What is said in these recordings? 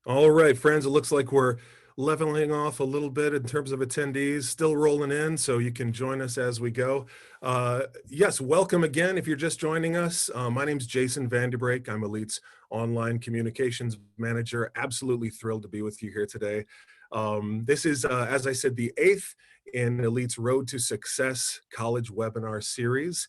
All right, friends, it looks like we're leveling off a little bit in terms of attendees, still rolling in, so you can join us as we go. Yes, welcome again if you're just joining us. My name's Jason Vanderbrake. I'm Elite's online communications manager. Absolutely thrilled to be with you here today. This is, as I said, the 8th in Elite's Road to Success college webinar series.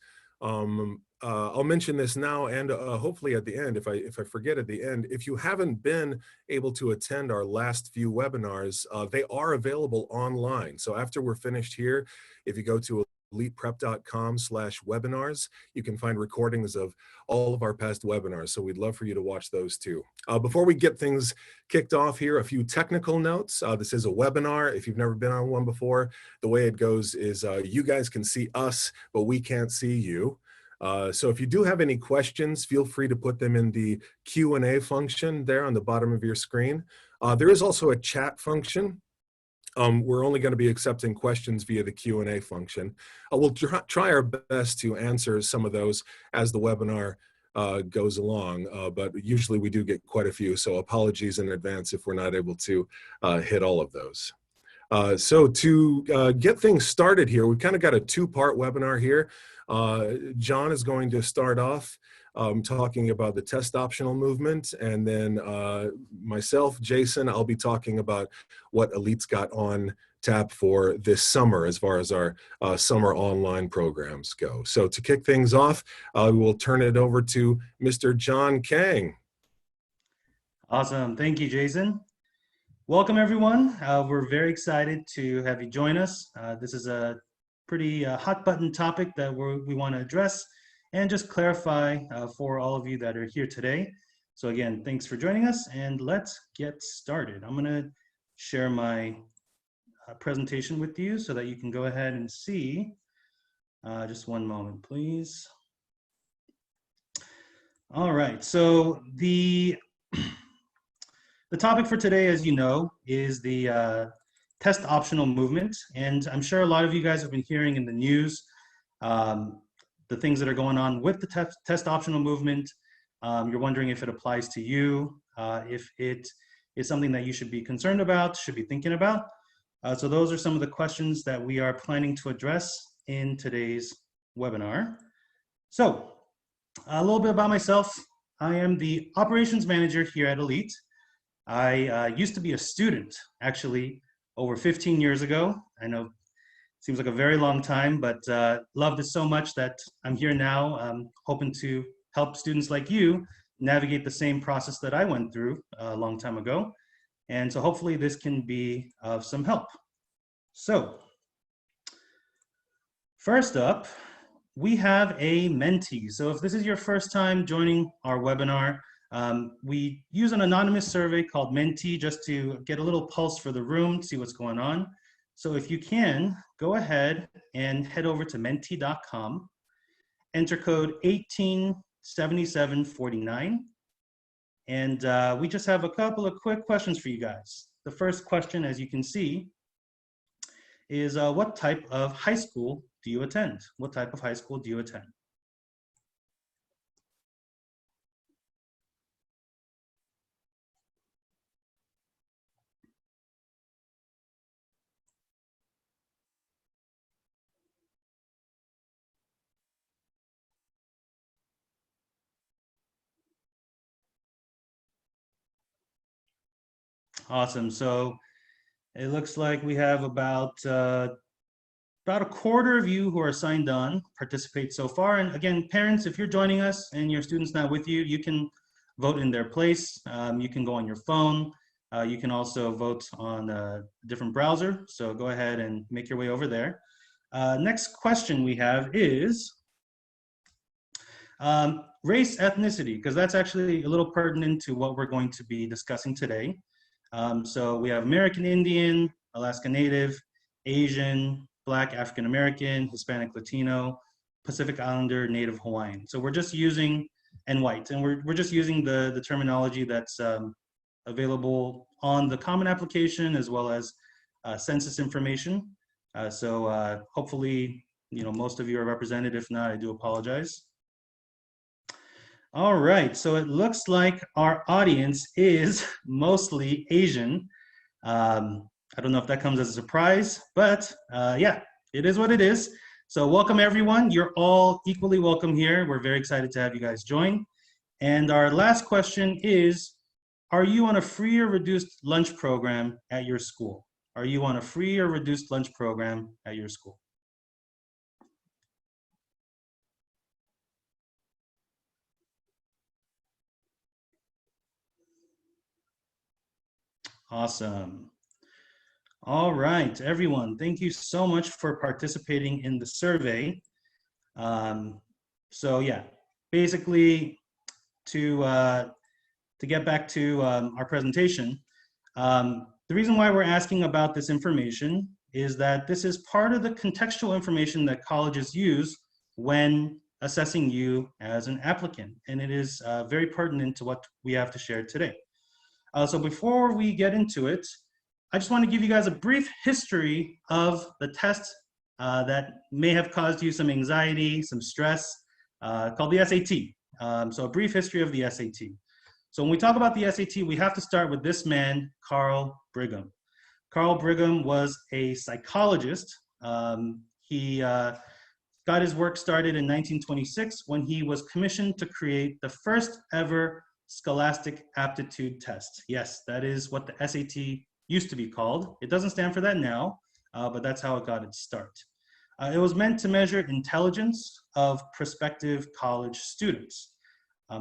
I'll mention this now and hopefully at the end, if I forget at the end, if you haven't been able to attend our last few webinars, they are available online. So after we're finished here, if you go to eliteprep.com/webinars, you can find recordings of all of our past webinars. So we'd love for you to watch those too. Before we get things kicked off here, a few technical notes. This is a webinar. If you've never been on one before, the way it goes is you guys can see us, but we can't see you. So if you do have any questions, feel free to put them in the Q&A function there on the bottom of your screen. There is also a chat function. We're only going to be accepting questions via the Q&A function. We'll try our best to answer some of those as the webinar goes along, but usually we do get quite a few, so apologies in advance if we're not able to hit all of those. So to get things started here, we've kind of got a two-part webinar here. John is going to start off talking about the test optional movement, and then myself, Jason, I'll be talking about what Elite's got on tap for this summer as far as our summer online programs go. So to kick things off, we'll turn it over to Mr. John Kang. Awesome. Thank you, Jason. Welcome, everyone. We're very excited to have you join us. This is a pretty hot button topic that we want to address and just clarify for all of you that are here today. So again, thanks for joining us, and let's get started. I'm going to share my presentation with you so that you can go ahead and see. Just one moment, please. All right, so the topic for today, as you know, is the test optional movement. And I'm sure a lot of you guys have been hearing in the news the things that are going on with the test optional movement. You're wondering if it applies to you, if it is something that you should be concerned about, should be thinking about. So those are some of the questions that we are planning to address in today's webinar. So a little bit about myself. I am the operations manager here at Elite. I used to be a student, actually, over 15 years ago. I know it seems like a very long time, but loved it so much that I'm here now, hoping to help students like you navigate the same process that I went through a long time ago. And so hopefully this can be of some help. So first up, we have a mentee. So if this is your first time joining our webinar, we use an anonymous survey called Mentee just to get a little pulse for the room, see what's going on. So if you can, go ahead and head over to mentee.com, enter code 187749, and we just have a couple of quick questions for you guys. The first question, as you can see, is what type of high school do you attend? What type of high school do you attend? Awesome. So it looks like we have about a quarter of you who are signed on, participate so far. And again, parents, if you're joining us and your student's not with you, you can vote in their place. You can go on your phone. You can also vote on a different browser. So go ahead and make your way over there. Next question we have is race, ethnicity, because that's actually a little pertinent to what we're going to be discussing today. So we have American Indian, Alaska Native, Asian, Black, African American, Hispanic, Latino, Pacific Islander, Native Hawaiian. So we're just using, and white, and we're just using the terminology that's available on the Common application as well as census information. So hopefully, most of you are represented. If not, I do apologize. All right, so it looks like our audience is mostly Asian. I don't know if that comes as a surprise, but yeah, it is what it is. So welcome everyone. You're all equally welcome here. We're very excited to have you guys join. And our last question is, are you on a free or reduced lunch program at your school? Are you on a free or reduced lunch program at your school? Awesome. All right, everyone, thank you so much for participating in the survey. So yeah, basically to get back to our presentation, the reason why we're asking about this information is that this is part of the contextual information that colleges use when assessing you as an applicant, and it is very pertinent to what we have to share today. So before we get into it, I just want to give you guys a brief history of the test that may have caused you some anxiety, some stress, called the SAT. So a brief history of the SAT. So when we talk about the SAT, we have to start with this man, Carl Brigham. Carl Brigham was a psychologist. He got his work started in 1926 when he was commissioned to create the first ever scholastic aptitude test. Yes, that is what the SAT used to be called. It doesn't stand for that now, but that's how it got its start. It was meant to measure intelligence of prospective college students.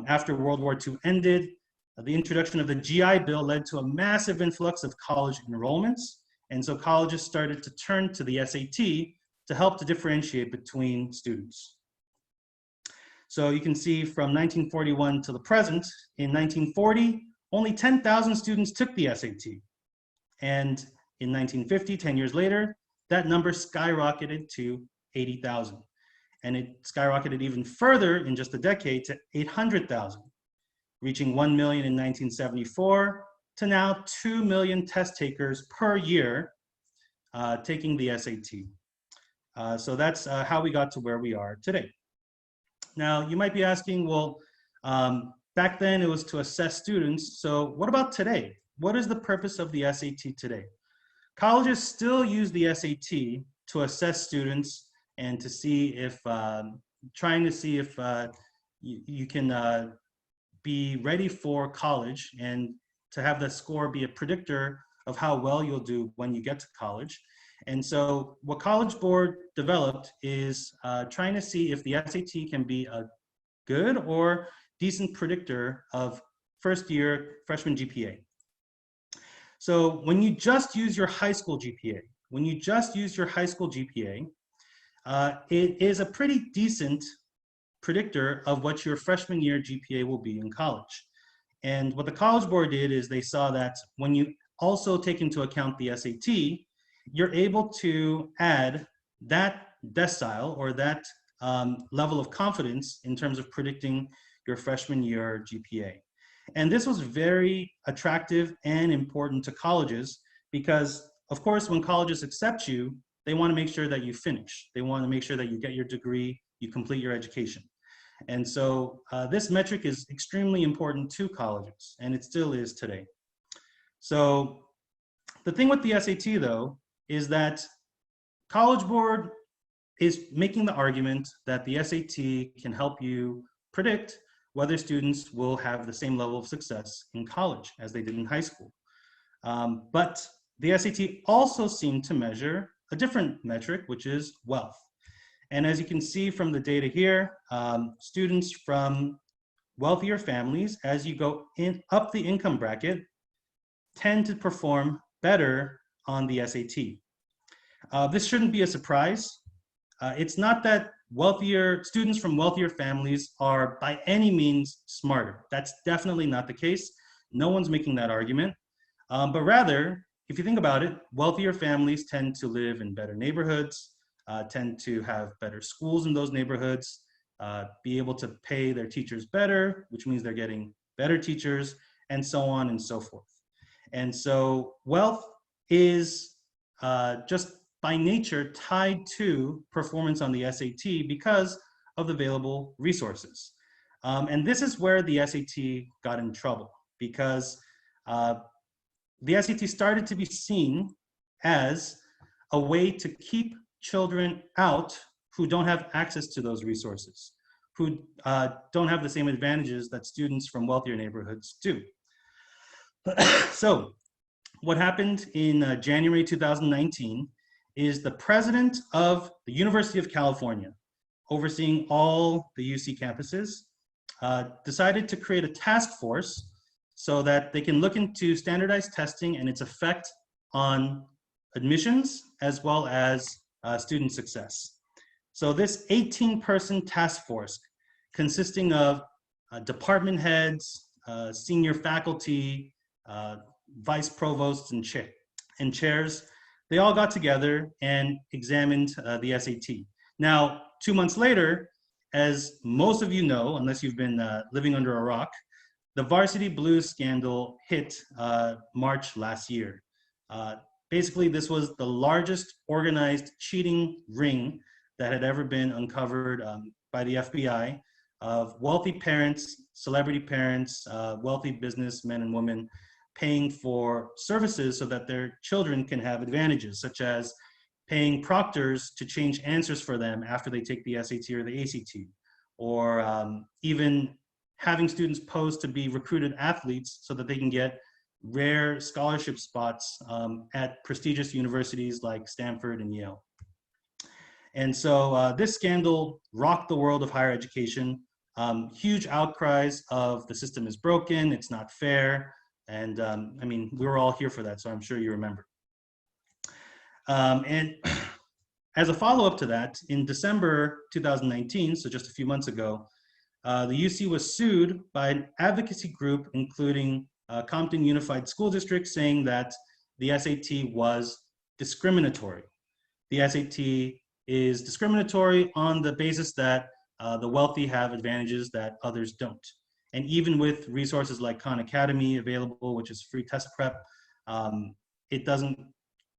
After World War II ended, the introduction of the GI Bill led to a massive influx of college enrollments, and so colleges started to turn to the SAT to help to differentiate between students. So you can see from 1941 to the present, in 1940, only 10,000 students took the SAT. And in 1950, 10 years later, that number skyrocketed to 80,000. And it skyrocketed even further in just a decade to 800,000, reaching 1 million in 1974 to now 2 million test takers per year taking the SAT. So that's how we got to where we are today. Now, you might be asking, well, back then it was to assess students. So what about today? What is the purpose of the SAT today? Colleges still use the SAT to assess students and to see if, trying to see if you can be ready for college and to have the score be a predictor of how well you'll do when you get to college. And so what College Board developed is trying to see if the SAT can be a good or decent predictor of first year freshman GPA. So when you just use your high school GPA, it is a pretty decent predictor of what your freshman year GPA will be in college. And what the College Board did is they saw that when you also take into account the SAT, you're able to add that decile or that level of confidence in terms of predicting your freshman year GPA. And this was very attractive and important to colleges because, of course, when colleges accept you, they want to make sure that you finish. They want to make sure that you get your degree, you complete your education. And so this metric is extremely important to colleges, and it still is today. So the thing with the SAT, though, is that College Board is making the argument that the SAT can help you predict whether students will have the same level of success in college as they did in high school. But the SAT also seemed to measure a different metric, which is wealth. And as you can see from the data here, students from wealthier families, as you go up the income bracket, tend to perform better on the SAT. This shouldn't be a surprise. It's not that students from wealthier families are by any means smarter. That's definitely not the case. No one's making that argument. But rather, if you think about it, wealthier families tend to live in better neighborhoods, tend to have better schools in those neighborhoods, be able to pay their teachers better, which means they're getting better teachers, and so on and so forth. And so wealth is just by nature tied to performance on the SAT because of the available resources. And this is where the SAT got in trouble, because the SAT started to be seen as a way to keep children out who don't have access to those resources, who don't have the same advantages that students from wealthier neighborhoods do. So what happened in January 2019 is the president of the University of California, overseeing all the UC campuses, decided to create a task force so that they can look into standardized testing and its effect on admissions as well as student success. So this 18-person task force, consisting of department heads, senior faculty, vice provosts and chairs, they all got together and examined the SAT. Now, 2 months later, as most of you know, unless you've been living under a rock, the Varsity Blues scandal hit March last year. Basically, this was the largest organized cheating ring that had ever been uncovered by the FBI, of wealthy parents, celebrity parents, wealthy businessmen and women paying for services so that their children can have advantages, such as paying proctors to change answers for them after they take the SAT or the ACT, or even having students pose to be recruited athletes so that they can get rare scholarship spots at prestigious universities like Stanford and Yale. And so this scandal rocked the world of higher education. Huge outcries of the system is broken, it's not fair. And I mean, we were all here for that, so I'm sure you remember. And as a follow-up to that, in December 2019, so just a few months ago, the UC was sued by an advocacy group, including Compton Unified School District, saying that the SAT was discriminatory. The SAT is discriminatory on the basis that the wealthy have advantages that others don't. And even with resources like Khan Academy available, which is free test prep, it doesn't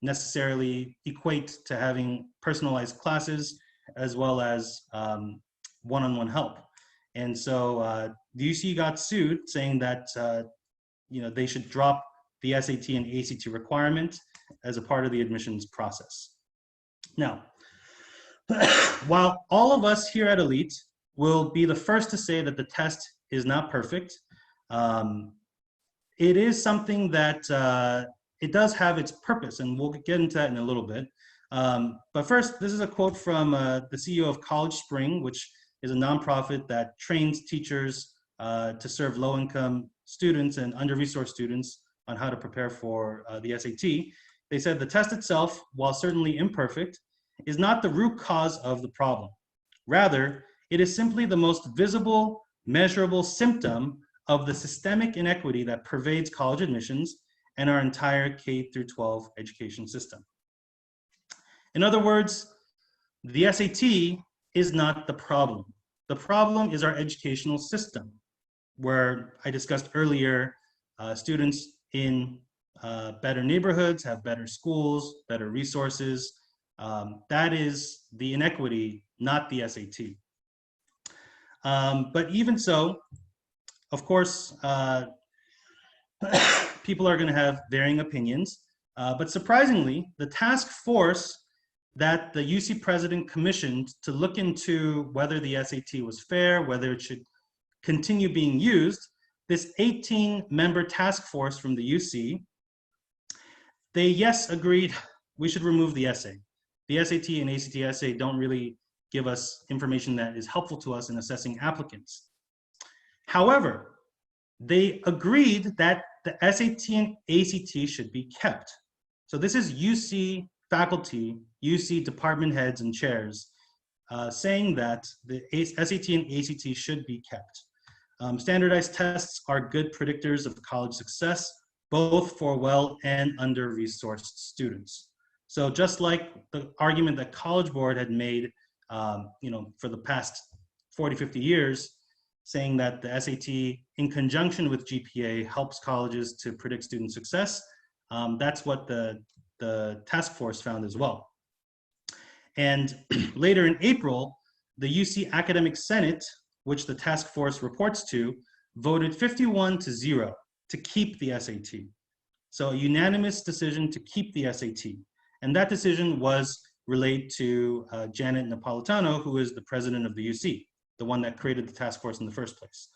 necessarily equate to having personalized classes as well as one-on-one help. And so the UC got sued, saying that they should drop the SAT and ACT requirement as a part of the admissions process. Now, while all of us here at Elite will be the first to say that the test is not perfect, it is something that it does have its purpose, and we'll get into that in a little bit. But first, this is a quote from the CEO of College Spring, which is a nonprofit that trains teachers to serve low-income students and under-resourced students on how to prepare for the SAT. They said the test itself, while certainly imperfect, is not the root cause of the problem. Rather, it is simply the most visible, measurable symptom of the systemic inequity that pervades college admissions and our entire K-12 education system. In other words, the SAT is not the problem. The problem is our educational system, where I discussed earlier, students in better neighborhoods have better schools, better resources. That is the inequity, not the SAT. But even so, of course, people are going to have varying opinions. But surprisingly, the task force that the UC president commissioned to look into whether the SAT was fair, whether it should continue being used, this 18-member task force from the UC, they, yes, agreed we should remove the essay. The SAT and ACT essay don't really give us information that is helpful to us in assessing applicants. However, they agreed that the SAT and ACT should be kept. So this is UC faculty, UC department heads and chairs saying that the SAT and ACT should be kept. Standardized tests are good predictors of college success, both for well and under-resourced students. So just like the argument that College Board had made for the past 40, 50 years, saying that the SAT in conjunction with GPA helps colleges to predict student success, that's what the task force found as well. And later in April, the UC Academic Senate which the task force reports to, voted 51-0 to keep the SAT. So a unanimous decision to keep the SAT. And that decision was relayed to Janet Napolitano, who is the president of the UC, the one that created the task force in the first place.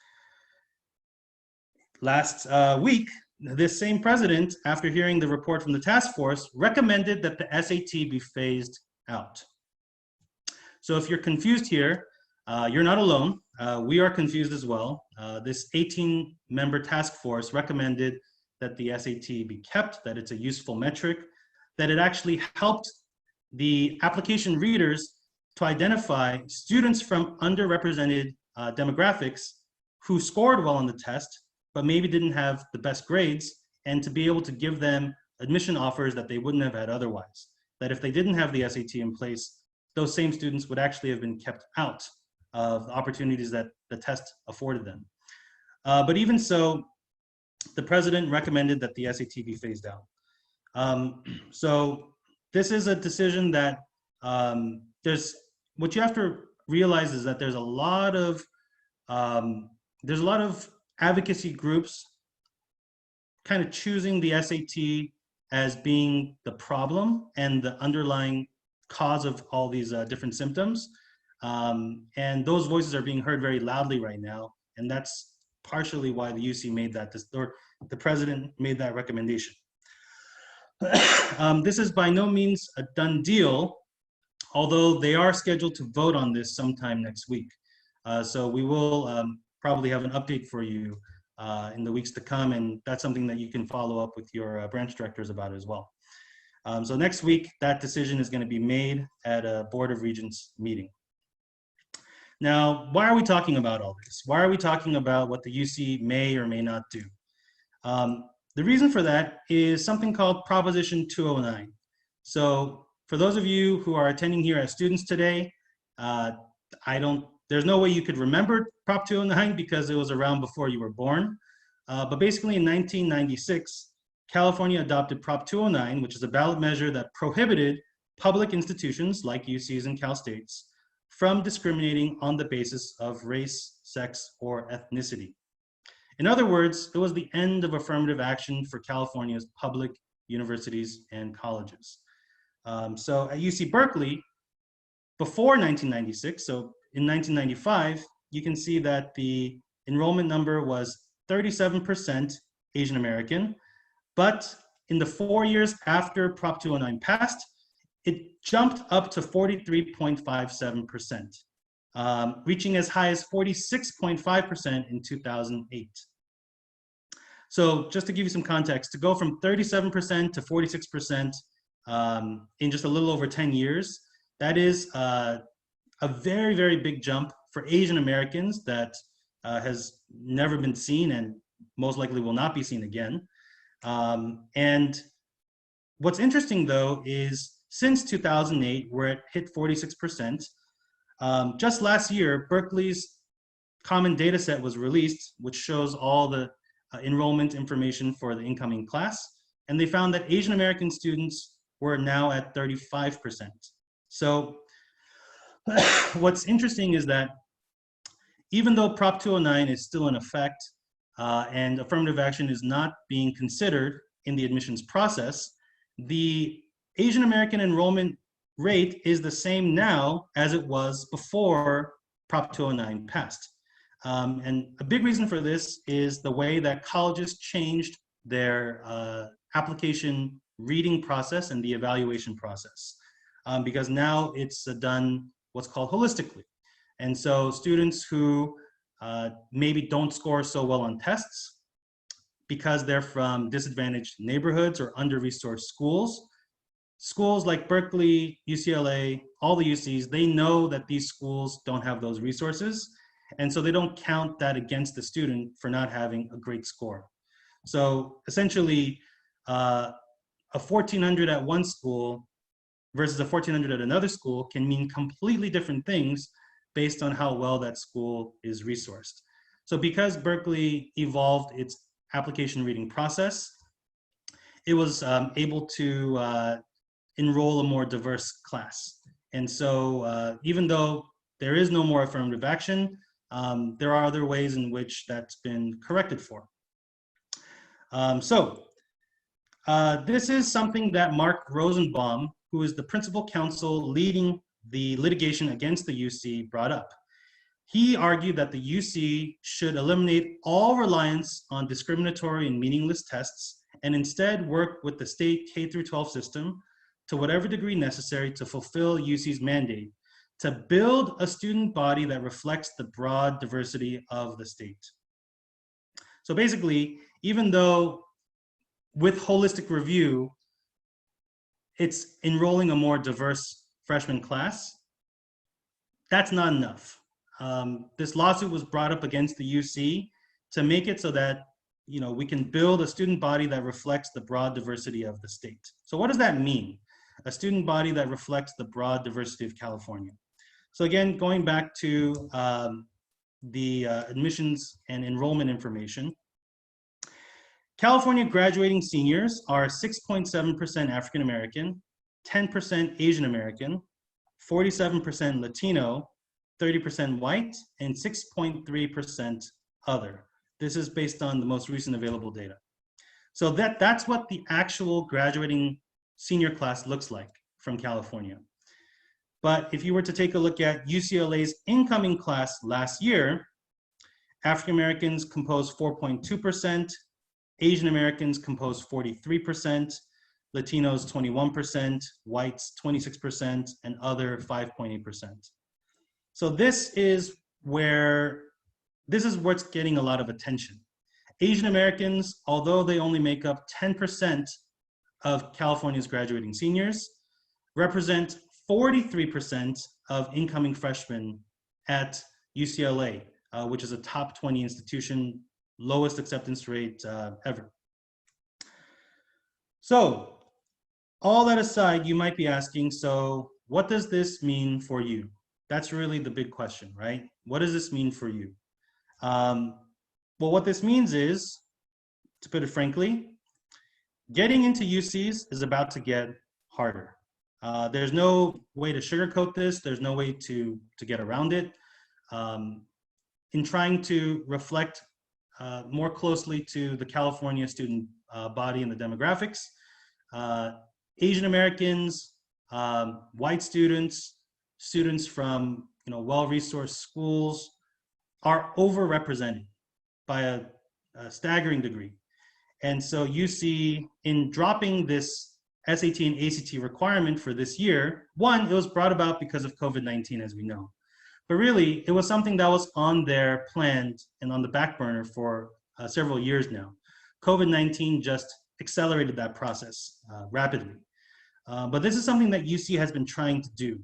Last week, this same president, after hearing the report from the task force, recommended that the SAT be phased out. So if you're confused here, you're not alone. We are confused as well. This 18-member task force recommended that the SAT be kept, that it's a useful metric, that it actually helped the application readers to identify students from underrepresented demographics who scored well on the test, but maybe didn't have the best grades, and to be able to give them admission offers that they wouldn't have had otherwise. That if they didn't have the SAT in place, those same students would actually have been kept out of the opportunities that the test afforded them. But even so, the president recommended that the SAT be phased out. So this is a decision that what you have to realize is that there's a lot of advocacy groups kind of choosing the SAT as being the problem and the underlying cause of all these different symptoms. And those voices are being heard very loudly right now. And that's partially why the UC made that, or the president made that recommendation. This is by no means a done deal, although they are scheduled to vote on this sometime next week. So we will probably have an update for you in the weeks to come, and that's something that you can follow up with your branch directors about as well. So next week, that decision is going to be made at a Board of Regents meeting. Now, why are we talking about all this? Why are we talking about what the UC may or may not do? The reason for that is something called Proposition 209. So for those of you who are attending here as students today, there's no way you could remember Prop 209 because it was around before you were born. But basically in 1996, California adopted Prop 209, which is a ballot measure that prohibited public institutions like UCs and Cal States from discriminating on the basis of race, sex, or ethnicity. In other words, it was the end of affirmative action for California's public universities and colleges. So at UC Berkeley, before 1996, so in 1995, you can see that the enrollment number was 37% Asian American, but in the 4 years after Prop 209 passed, it jumped up to 43.57%, reaching as high as 46.5% in 2008. So just to give you some context, to go from 37% to 46% in just a little over 10 years, that is a very, very big jump for Asian Americans that has never been seen and most likely will not be seen again. And what's interesting though is since 2008, where it hit 46%, just last year, Berkeley's common data set was released, which shows all the enrollment information for the incoming class. And they found that Asian American students were now at 35%. So what's interesting is that even though Prop 209 is still in effect and affirmative action is not being considered in the admissions process, the Asian American enrollment rate is the same now as it was before Prop 209 passed. And a big reason for this is the way that colleges changed their application reading process and the evaluation process. Because now it's done what's called holistically. And so students who maybe don't score so well on tests because they're from disadvantaged neighborhoods or under-resourced schools, schools like Berkeley, UCLA, all the UCs, they know that these schools don't have those resources. And so they don't count that against the student for not having a great score. So essentially, a 1400 at one school versus a 1400 at another school can mean completely different things based on how well that school is resourced. So because Berkeley evolved its application reading process, it was able to enroll a more diverse class. And so even though there is no more affirmative action, there are other ways in which that's been corrected for. This is something that Mark Rosenbaum, who is the principal counsel leading the litigation against the UC, brought up. He argued that the UC should eliminate all reliance on discriminatory and meaningless tests and instead work with the state K-12 system to whatever degree necessary to fulfill UC's mandate to build a student body that reflects the broad diversity of the state. So basically, even though with holistic review, it's enrolling a more diverse freshman class, that's not enough. This lawsuit was brought up against the UC to make it so that we can build a student body that reflects the broad diversity of the state. So what does that mean? A student body that reflects the broad diversity of California. So again, going back to the admissions and enrollment information, California graduating seniors are 6.7% African American, 10% Asian American, 47% Latino, 30% white, and 6.3% other. This is based on the most recent available data. So that's what the actual graduating senior class looks like from California. But if you were to take a look at UCLA's incoming class last year, African Americans composed 4.2%, Asian Americans composed 43%, Latinos 21%, whites 26%, and other 5.8%. So this is what's getting a lot of attention. Asian Americans, although they only make up 10% of California's graduating seniors, represent 43% of incoming freshmen at UCLA, which is a top 20 institution, lowest acceptance rate ever. So all that aside, you might be asking, so what does this mean for you? That's really the big question, right? What does this mean for you? Well, what this means is, to put it frankly, getting into UCs is about to get harder. There's no way to sugarcoat this. There's no way to get around it. In trying to reflect more closely to the California student body and the demographics, Asian Americans, white students, students from well-resourced schools are overrepresented by a staggering degree. And so UC, in dropping this SAT and ACT requirement for this year, one, it was brought about because of COVID-19, as we know. But really, it was something that was on their planned and on the back burner for several years now. COVID-19 just accelerated that process rapidly. But this is something that UC has been trying to do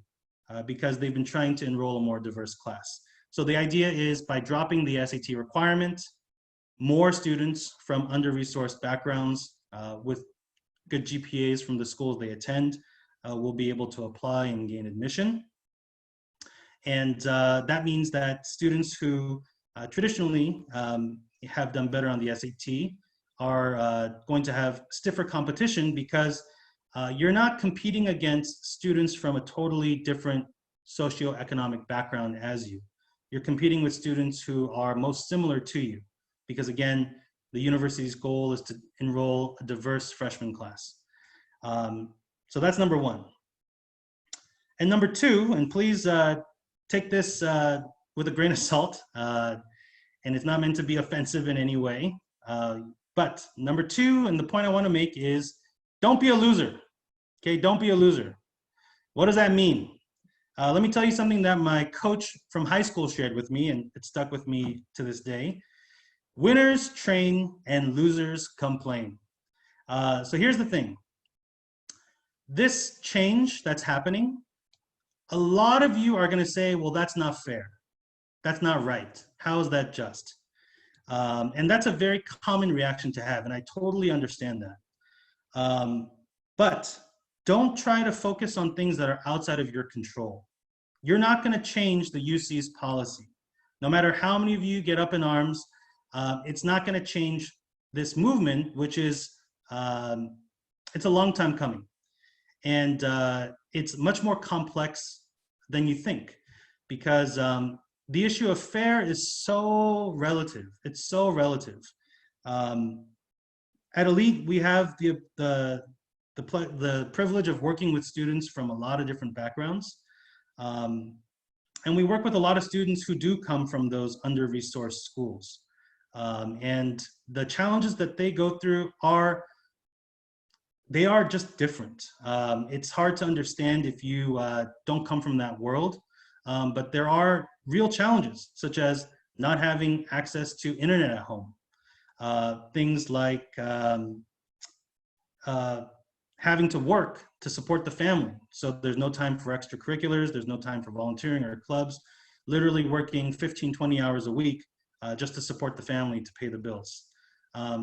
because they've been trying to enroll a more diverse class. So the idea is by dropping the SAT requirement, more students from under-resourced backgrounds with good GPAs from the schools they attend will be able to apply and gain admission. And that means that students who traditionally have done better on the SAT are going to have stiffer competition because you're not competing against students from a totally different socioeconomic background as you. You're competing with students who are most similar to you because, again, the university's goal is to enroll a diverse freshman class. So that's number one. And number two, and please take this with a grain of salt, and it's not meant to be offensive in any way. But number two, and the point I want to make is, don't be a loser. Okay, don't be a loser. What does that mean? Let me tell you something that my coach from high school shared with me, and it stuck with me to this day. Winners train and losers complain. So here's the thing. This change that's happening, a lot of you are going to say, well, that's not fair. That's not right. How is that just? And that's a very common reaction to have, and I totally understand that. But don't try to focus on things that are outside of your control. You're not going to change the UC's policy. No matter how many of you get up in arms, it's not going to change this movement, which is, it's a long time coming. And it's much more complex than you think, because the issue of fair is so relative. It's so relative. At Elite, we have the privilege of working with students from a lot of different backgrounds. And we work with a lot of students who do come from those under-resourced schools. And the challenges that they go through are just different. It's hard to understand if you don't come from that world, but there are real challenges, such as not having access to internet at home. Things like having to work to support the family. So there's no time for extracurriculars, there's no time for volunteering or clubs, literally working 15, 20 hours a week just to support the family to pay the bills.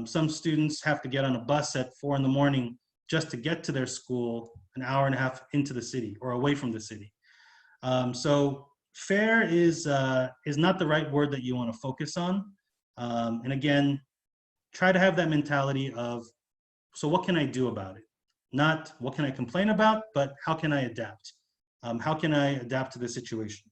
Some students have to get on a bus at 4 in the morning just to get to their school an hour and a half into the city or away from the city. So fair is not the right word that you want to focus on. And again, try to have that mentality of, so what can I do about it? Not what can I complain about, but how can I adapt? How can I adapt to the situation?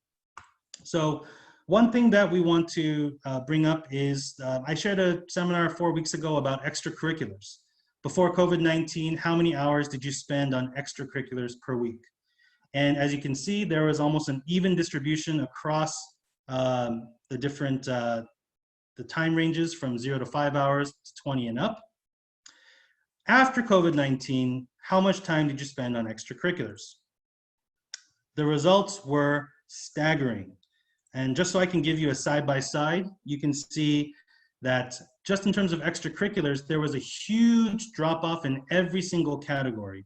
So one thing that we want to bring up is, I shared a seminar 4 weeks ago about extracurriculars. Before COVID-19, how many hours did you spend on extracurriculars per week? And as you can see, there was almost an even distribution across the different the time ranges from 0 to 5 hours to 20 and up. After COVID-19, how much time did you spend on extracurriculars? The results were staggering. And just so I can give you a side-by-side, you can see that just in terms of extracurriculars, there was a huge drop-off in every single category,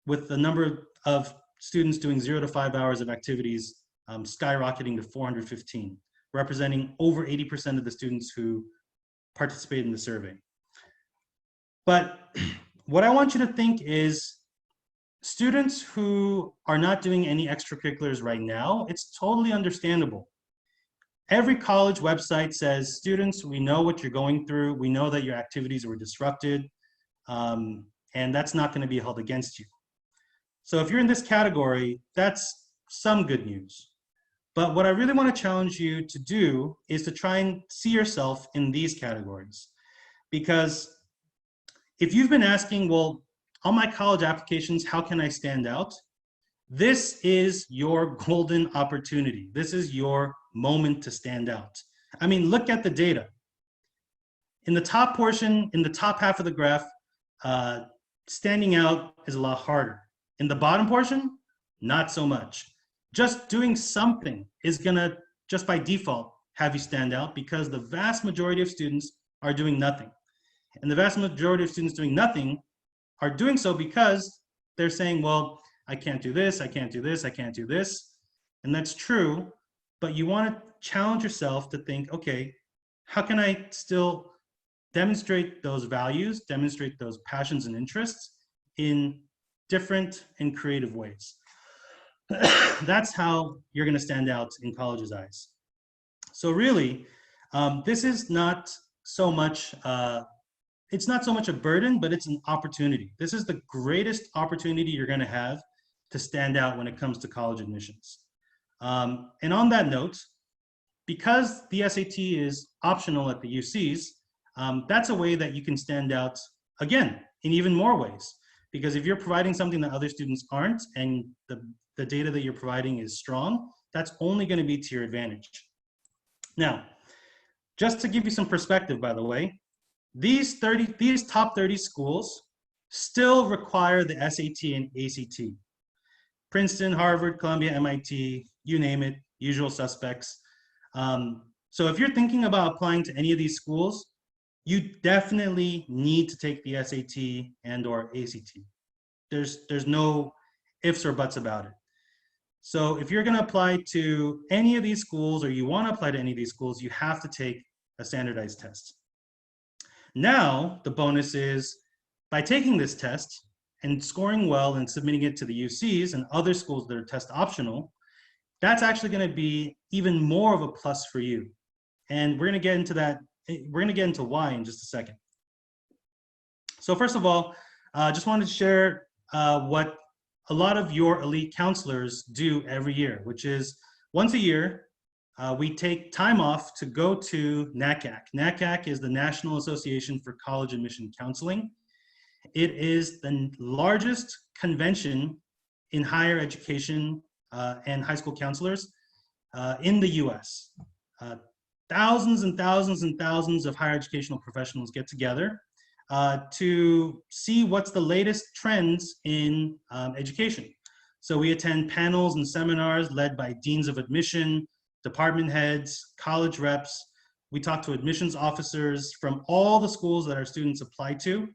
with the number of students doing 0 to 5 hours of activities skyrocketing to 415, representing over 80% of the students who participated in the survey. But what I want you to think is, students who are not doing any extracurriculars right now, it's totally understandable. Every college website says, students, we know what you're going through. We know that your activities were disrupted, and that's not going to be held against you. So if you're in this category, that's some good news. But what I really want to challenge you to do is to try and see yourself in these categories. Because if you've been asking, well, on my college applications, how can I stand out? This is your golden opportunity. This is your moment to stand out. I mean, look at the data. In the top portion, in the top half of the graph, standing out is a lot harder. In the bottom portion, not so much. Just doing something is gonna, just by default, have you stand out, because the vast majority of students are doing nothing. And the vast majority of students doing nothing are doing so because they're saying, well, I can't do this, I can't do this, I can't do this. And that's true, but you want to challenge yourself to think, okay, how can I still demonstrate those values, demonstrate those passions and interests in different and creative ways? That's how you're going to stand out in college's eyes. So really, this is not so much, it's not so much a burden, but it's an opportunity. This is the greatest opportunity you're going to have to stand out when it comes to college admissions. And on that note, because the SAT is optional at the UCs, that's a way that you can stand out, again, in even more ways. Because if you're providing something that other students aren't, and the data that you're providing is strong, that's only going to be to your advantage. Now, just to give you some perspective, by the way, these top 30 schools still require the SAT and ACT. Princeton, Harvard, Columbia, MIT, you name it, usual suspects. So if you're thinking about applying to any of these schools, you definitely need to take the SAT and or ACT. There's no ifs or buts about it. So if you're going to apply to any of these schools, or you want to apply to any of these schools, you have to take a standardized test. Now, the bonus is, by taking this test and scoring well and submitting it to the UCs and other schools that are test optional, that's actually going to be even more of a plus for you. And we're going to get into that. We're going to get into why in just a second. So first of all, I just wanted to share what a lot of your elite counselors do every year, which is once a year, we take time off to go to NACAC. NACAC is the National Association for College Admission Counseling. It is the largest convention in higher education and high school counselors in the US. Thousands and thousands and thousands of higher educational professionals get together to see what's the latest trends in education. So we attend panels and seminars led by deans of admission, department heads, college reps. We talk to admissions officers from all the schools that our students apply to,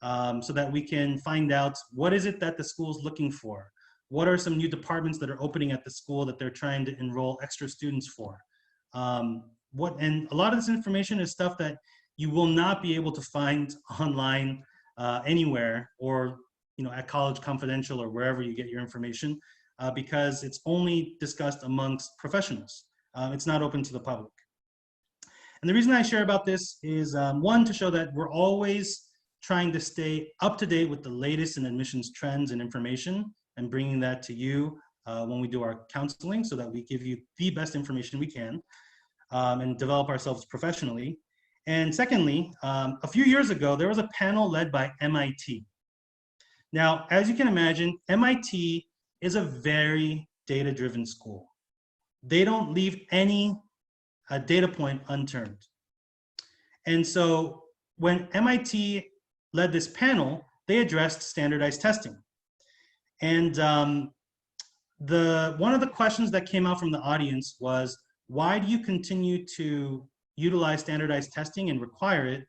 so that we can find out what is it that the school is looking for. What are some new departments that are opening at the school that they're trying to enroll extra students for? And a lot of this information is stuff that you will not be able to find online anywhere, or at College Confidential or wherever you get your information, because it's only discussed amongst professionals. It's not open to the public. And the reason I share about this is, one, to show that we're always trying to stay up to date with the latest in admissions trends and information, and bringing that to you when we do our counseling, so that we give you the best information we can and develop ourselves professionally. And secondly, a few years ago, there was a panel led by MIT. Now, as you can imagine, MIT is a very data-driven school. They don't leave any data point unturned. And so when MIT led this panel, they addressed standardized testing. And one of the questions that came out from the audience was, why do you continue to utilize standardized testing and require it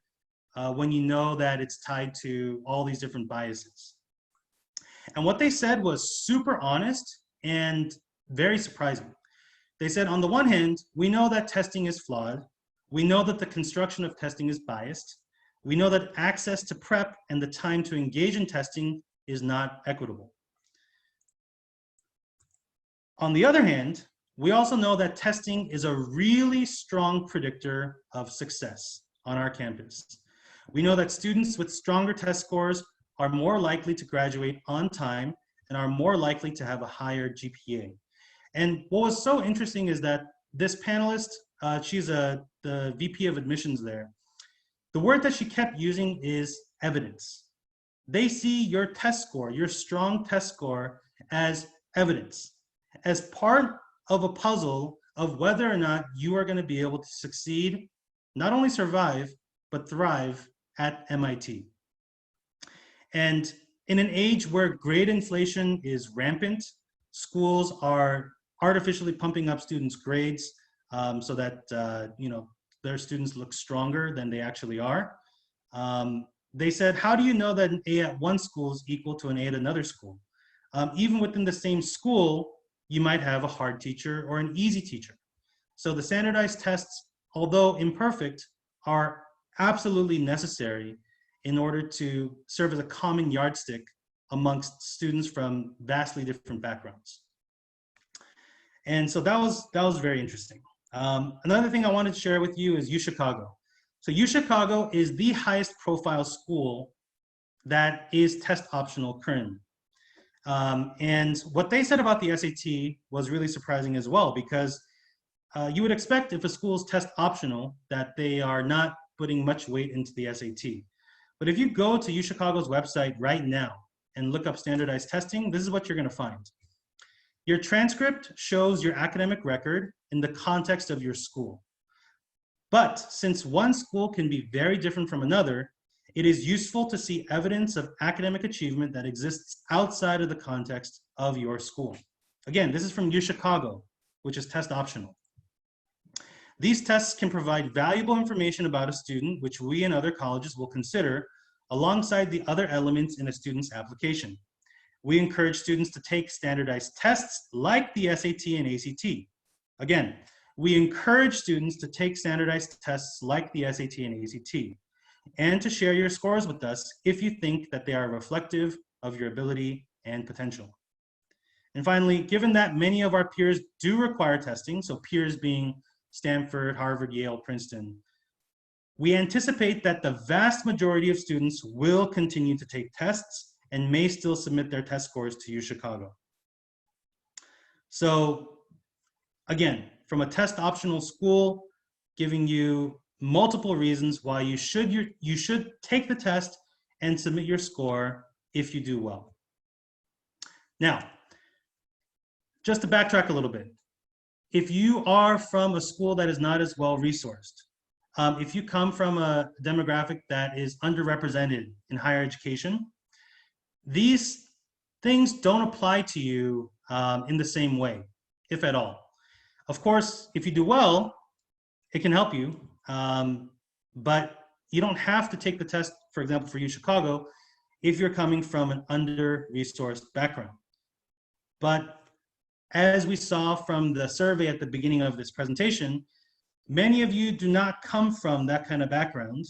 when you know that it's tied to all these different biases? And what they said was super honest and very surprising. They said, on the one hand, we know that testing is flawed. We know that the construction of testing is biased. We know that access to prep and the time to engage in testing is not equitable. On the other hand, we also know that testing is a really strong predictor of success on our campus. We know that students with stronger test scores are more likely to graduate on time and are more likely to have a higher GPA. And what was so interesting is that this panelist, she's the VP of admissions there. The word that she kept using is evidence. They see your test score, your strong test score, as evidence, as part of a puzzle of whether or not you are going to be able to succeed, not only survive, but thrive at MIT. And in an age where grade inflation is rampant, schools are artificially pumping up students' grades so that their students look stronger than they actually are. They said, how do you know that an A at one school is equal to an A at another school? Even within the same school, you might have a hard teacher or an easy teacher. So the standardized tests, although imperfect, are absolutely necessary in order to serve as a common yardstick amongst students from vastly different backgrounds. And so that was very interesting. Another thing I wanted to share with you is UChicago. So UChicago is the highest profile school that is test optional currently. And what they said about the SAT was really surprising as well, because you would expect if a school is test optional that they are not putting much weight into the SAT. But if you go to UChicago's website right now and look up standardized testing, this is what you're going to find. Your transcript shows your academic record in the context of your school. But since one school can be very different from another, it is useful to see evidence of academic achievement that exists outside of the context of your school. Again, this is from UChicago, which is test optional. These tests can provide valuable information about a student, which we and other colleges will consider alongside the other elements in a student's application. We encourage students to take standardized tests like the SAT and ACT. Again, we encourage students to take standardized tests like the SAT and ACT, and to share your scores with us if you think that they are reflective of your ability and potential. And finally, given that many of our peers do require testing, so peers being Stanford, Harvard, Yale, Princeton, we anticipate that the vast majority of students will continue to take tests and may still submit their test scores to UChicago. So again, from a test optional school, giving you multiple reasons why you should take the test and submit your score if you do well. Now, just to backtrack a little bit, if you are from a school that is not as well resourced, if you come from a demographic that is underrepresented in higher education, these things don't apply to you in the same way, if at all. Of course, if you do well, it can help you, but you don't have to take the test, for example, for UChicago, if you're coming from an under-resourced background. But as we saw from the survey at the beginning of this presentation, many of you do not come from that kind of background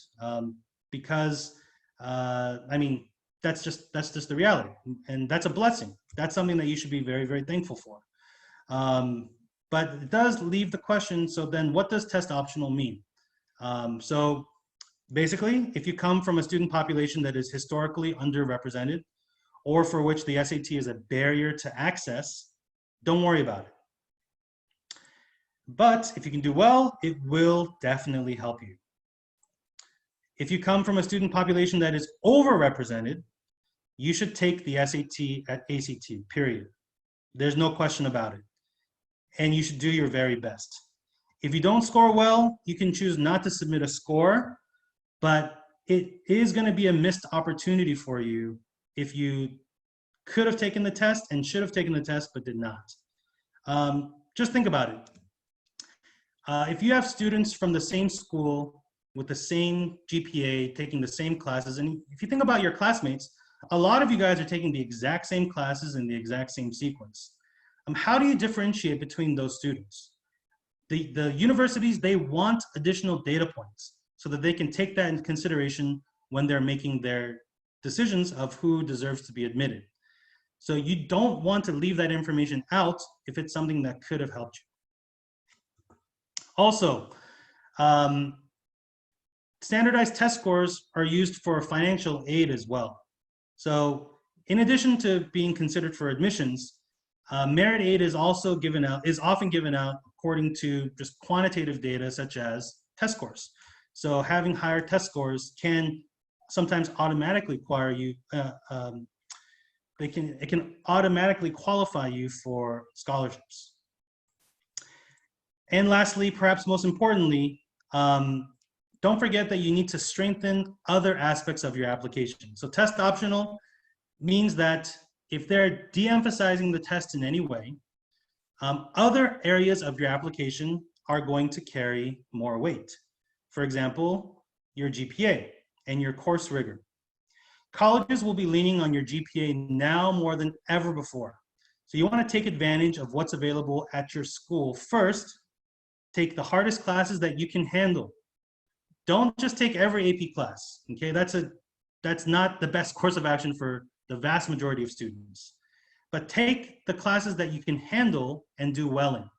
because, I mean, that's just the reality, and that's a blessing. That's something that you should be very, very thankful for. But it does leave the question, so then what does test optional mean? So basically, if you come from a student population that is historically underrepresented, or for which the SAT is a barrier to access, don't worry about it. But if you can do well, it will definitely help you. If you come from a student population that is overrepresented, you should take the SAT at ACT, period. There's no question about it. And you should do your very best. If you don't score well, you can choose not to submit a score, but it is going to be a missed opportunity for you if you could have taken the test and should have taken the test but did not. Just think about it. If you have students from the same school with the same GPA taking the same classes, and if you think about your classmates, a lot of you guys are taking the exact same classes in the exact same sequence. How do you differentiate between those students? The universities, they want additional data points so that they can take that into consideration when they're making their decisions of who deserves to be admitted. So you don't want to leave that information out if it's something that could have helped you. Also, standardized test scores are used for financial aid as well. So in addition to being considered for admissions, merit aid is also often given out according to just quantitative data such as test scores. So having higher test scores can sometimes automatically require you, it can automatically qualify you for scholarships. And lastly, perhaps most importantly, don't forget that you need to strengthen other aspects of your application. So test optional means that if they're de-emphasizing the test in any way, other areas of your application are going to carry more weight. For example, your GPA and your course rigor. Colleges will be leaning on your GPA now more than ever before. So you want to take advantage of what's available at your school. First, take the hardest classes that you can handle. Don't just take every AP class, okay? That's not the best course of action for the vast majority of students. But take the classes that you can handle and do well in.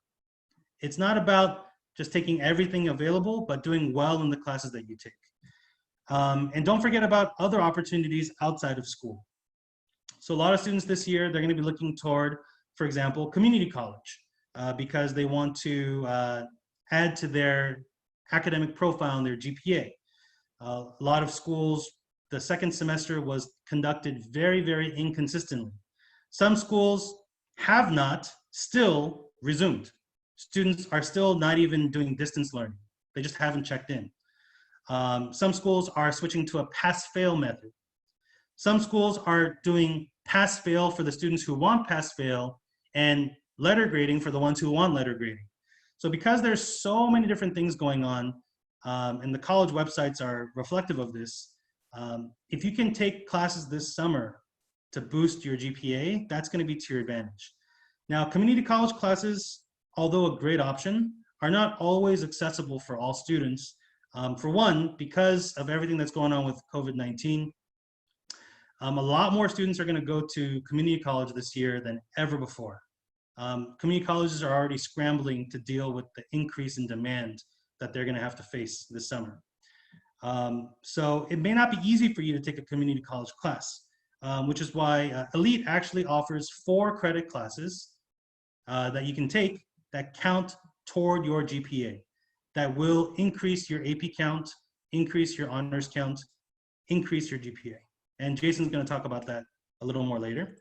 It's not about just taking everything available, but doing well in the classes that you take. And don't forget about other opportunities outside of school. So a lot of students this year, they're going to be looking toward, for example, community college, because they want to add to their academic profile and their GPA. A lot of schools, the second semester was conducted very, very inconsistently. Some schools have not still resumed. Students are still not even doing distance learning. They just haven't checked in. Some schools are switching to a pass-fail method. Some schools are doing pass-fail for the students who want pass-fail and letter grading for the ones who want letter grading. So because there's so many different things going on, and the college websites are reflective of this, if you can take classes this summer to boost your GPA, that's going to be to your advantage. Now, community college classes, although a great option, are not always accessible for all students. For one, because of everything that's going on with COVID-19, a lot more students are going to go to community college this year than ever before. Community colleges are already scrambling to deal with the increase in demand that they're going to have to face this summer. So it may not be easy for you to take a community college class, which is why Elite actually offers 4 credit classes that you can take that count toward your GPA that will increase your AP count, increase your honors count, increase your GPA. And Jason's going to talk about that a little more later.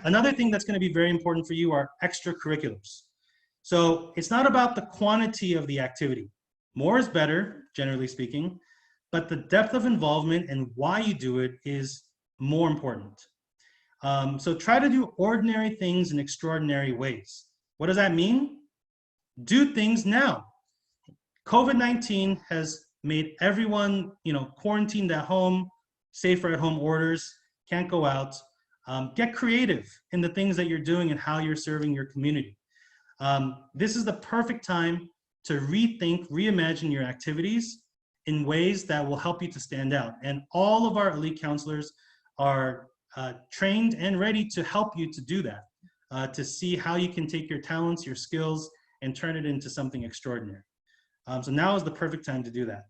Another thing that's going to be very important for you are extracurriculars. So it's not about the quantity of the activity. More is better, generally speaking, but the depth of involvement and why you do it is more important. So try to do ordinary things in extraordinary ways. What does that mean? Do things now. COVID-19 has made everyone, quarantined at home, safer at home orders, can't go out. Get creative in the things that you're doing and how you're serving your community. This is the perfect time to rethink, reimagine your activities in ways that will help you to stand out. And all of our elite counselors are trained and ready to help you to do that, to see how you can take your talents, your skills, and turn it into something extraordinary. So now is the perfect time to do that.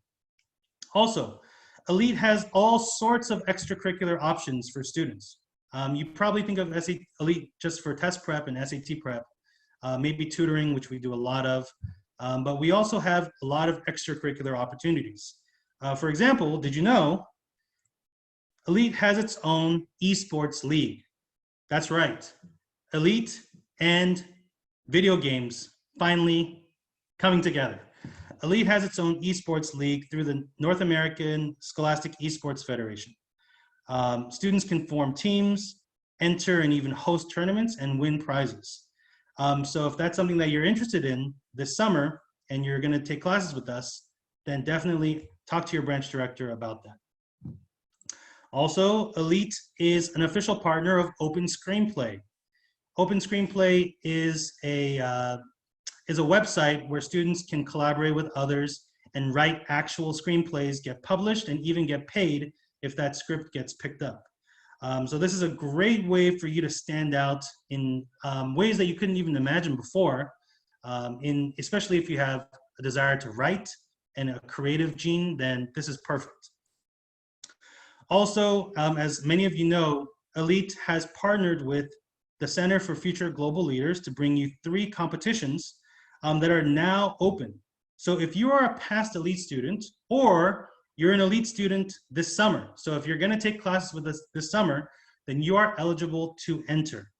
Also, Elite has all sorts of extracurricular options for students. You probably think of Elite just for test prep and SAT prep, maybe tutoring, which we do a lot of, but we also have a lot of extracurricular opportunities. For example, did you know Elite has its own esports league? That's right. Elite and video games finally coming together. Elite has its own esports league through the North American Scholastic Esports Federation. Students can form teams, enter and even host tournaments and win prizes. So if that's something that you're interested in this summer and you're going to take classes with us, then definitely talk to your branch director about that. Also, Elite is an official partner of Open Screenplay. Open Screenplay is a website where students can collaborate with others and write actual screenplays, get published, and even get paid if that script gets picked up. So this is a great way for you to stand out in ways that you couldn't even imagine before, especially if you have a desire to write and a creative gene, then this is perfect. Also, as many of you know, Elite has partnered with the Center for Future Global Leaders to bring you 3 competitions that are now open. So if you are a past Elite student or you're an Elite student this summer, so if you're going to take classes with us this summer, then you are eligible to enter.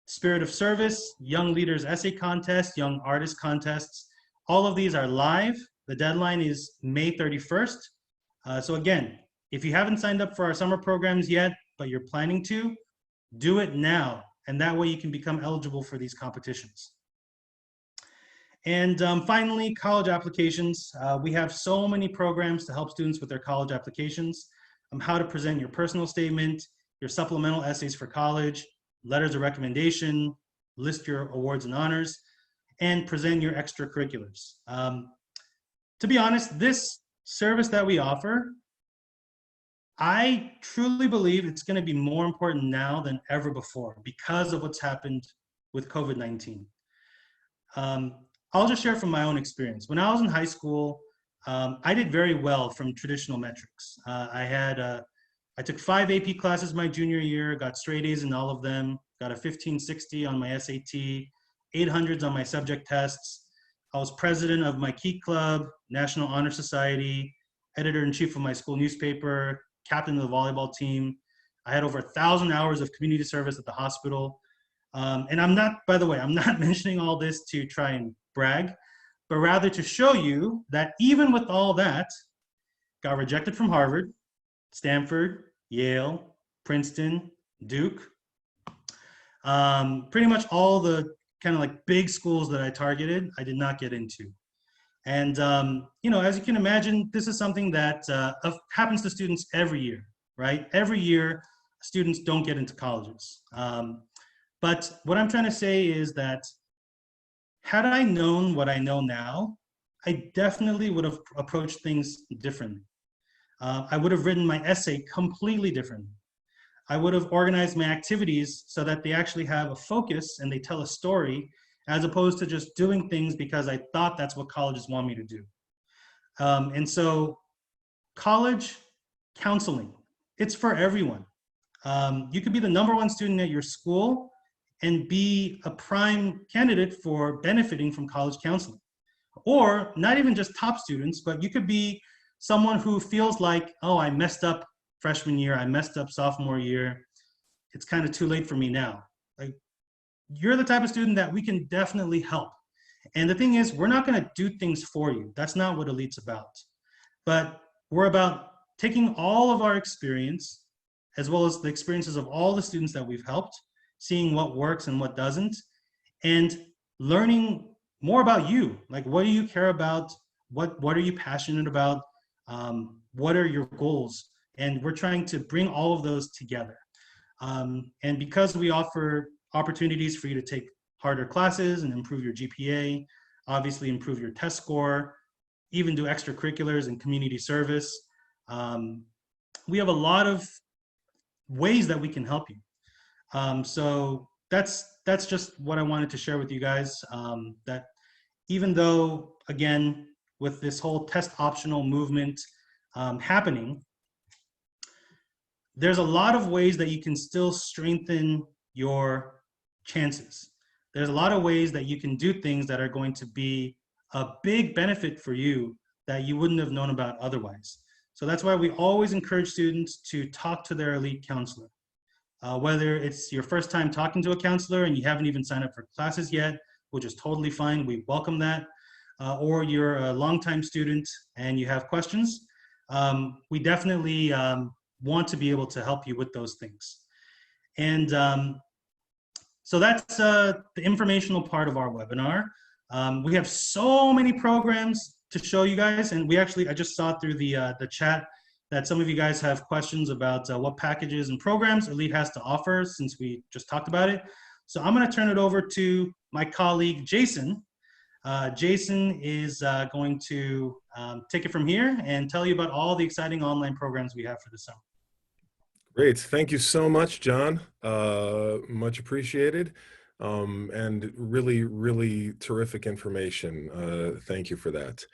Spirit of Service, Young Leaders Essay Contest, Young Artist Contests, all of these are live. The deadline is May 31st. So again, if you haven't signed up for our summer programs yet, but you're planning to, do it now. And that way you can become eligible for these competitions. And finally, college applications. We have so many programs to help students with their college applications. How to present your personal statement, your supplemental essays for college, letters of recommendation, list your awards and honors, and present your extracurriculars. To be honest, this service that we offer, I truly believe it's going to be more important now than ever before because of what's happened with COVID-19. I'll just share from my own experience. When I was in high school, I did very well from traditional metrics. I took 5 AP classes my junior year, got straight A's in all of them, got a 1560 on my SAT, 800s on my subject tests. I was president of my Key Club, National Honor Society, editor-in-chief of my school newspaper, captain of the volleyball team. I had over 1,000 hours of community service at the hospital. And I'm not, by the way, I'm not mentioning all this to try and brag, but rather to show you that even with all that, got rejected from Harvard, Stanford, Yale, Princeton, Duke, pretty much all the kind of like big schools that I targeted, I did not get into. And, as you can imagine, this is something that happens to students every year, right? Every year, students don't get into colleges. But what I'm trying to say is that had I known what I know now, I definitely would have approached things differently. I would have written my essay completely differently. I would have organized my activities so that they actually have a focus and they tell a story, as opposed to just doing things because I thought that's what colleges want me to do. And so college counseling, it's for everyone. You could be the #1 student at your school. and be a prime candidate for benefiting from college counseling. Or not even just top students, but you could be someone who feels like, oh, I messed up freshman year, I messed up sophomore year, it's kind of too late for me now. Like, you're the type of student that we can definitely help. And the thing is, we're not going to do things for you. That's not what Elite's about. But we're about taking all of our experience, as well as the experiences of all the students that we've helped, seeing what works and what doesn't, and learning more about you. Like, what do you care about? What are you passionate about? What are your goals? And we're trying to bring all of those together. And because we offer opportunities for you to take harder classes and improve your GPA, obviously improve your test score, even do extracurriculars and community service, we have a lot of ways that we can help you. So that's just what I wanted to share with you guys, that even though, again, with this whole test optional movement happening, there's a lot of ways that you can still strengthen your chances. There's a lot of ways that you can do things that are going to be a big benefit for you that you wouldn't have known about otherwise. So that's why we always encourage students to talk to their elite counselor. Whether it's your first time talking to a counselor and you haven't even signed up for classes yet, which is totally fine, we welcome that. Or you're a longtime student and you have questions, we definitely want to be able to help you with those things. And so that's the informational part of our webinar. We have so many programs to show you guys, and I just saw through the chat that some of you guys have questions about what packages and programs Elite has to offer, since we just talked about it. So I'm going to turn it over to my colleague, Jason. Jason is going to take it from here and tell you about all the exciting online programs we have for the summer. Great. Thank you so much, John. Much appreciated. And really, really terrific information. Thank you for that.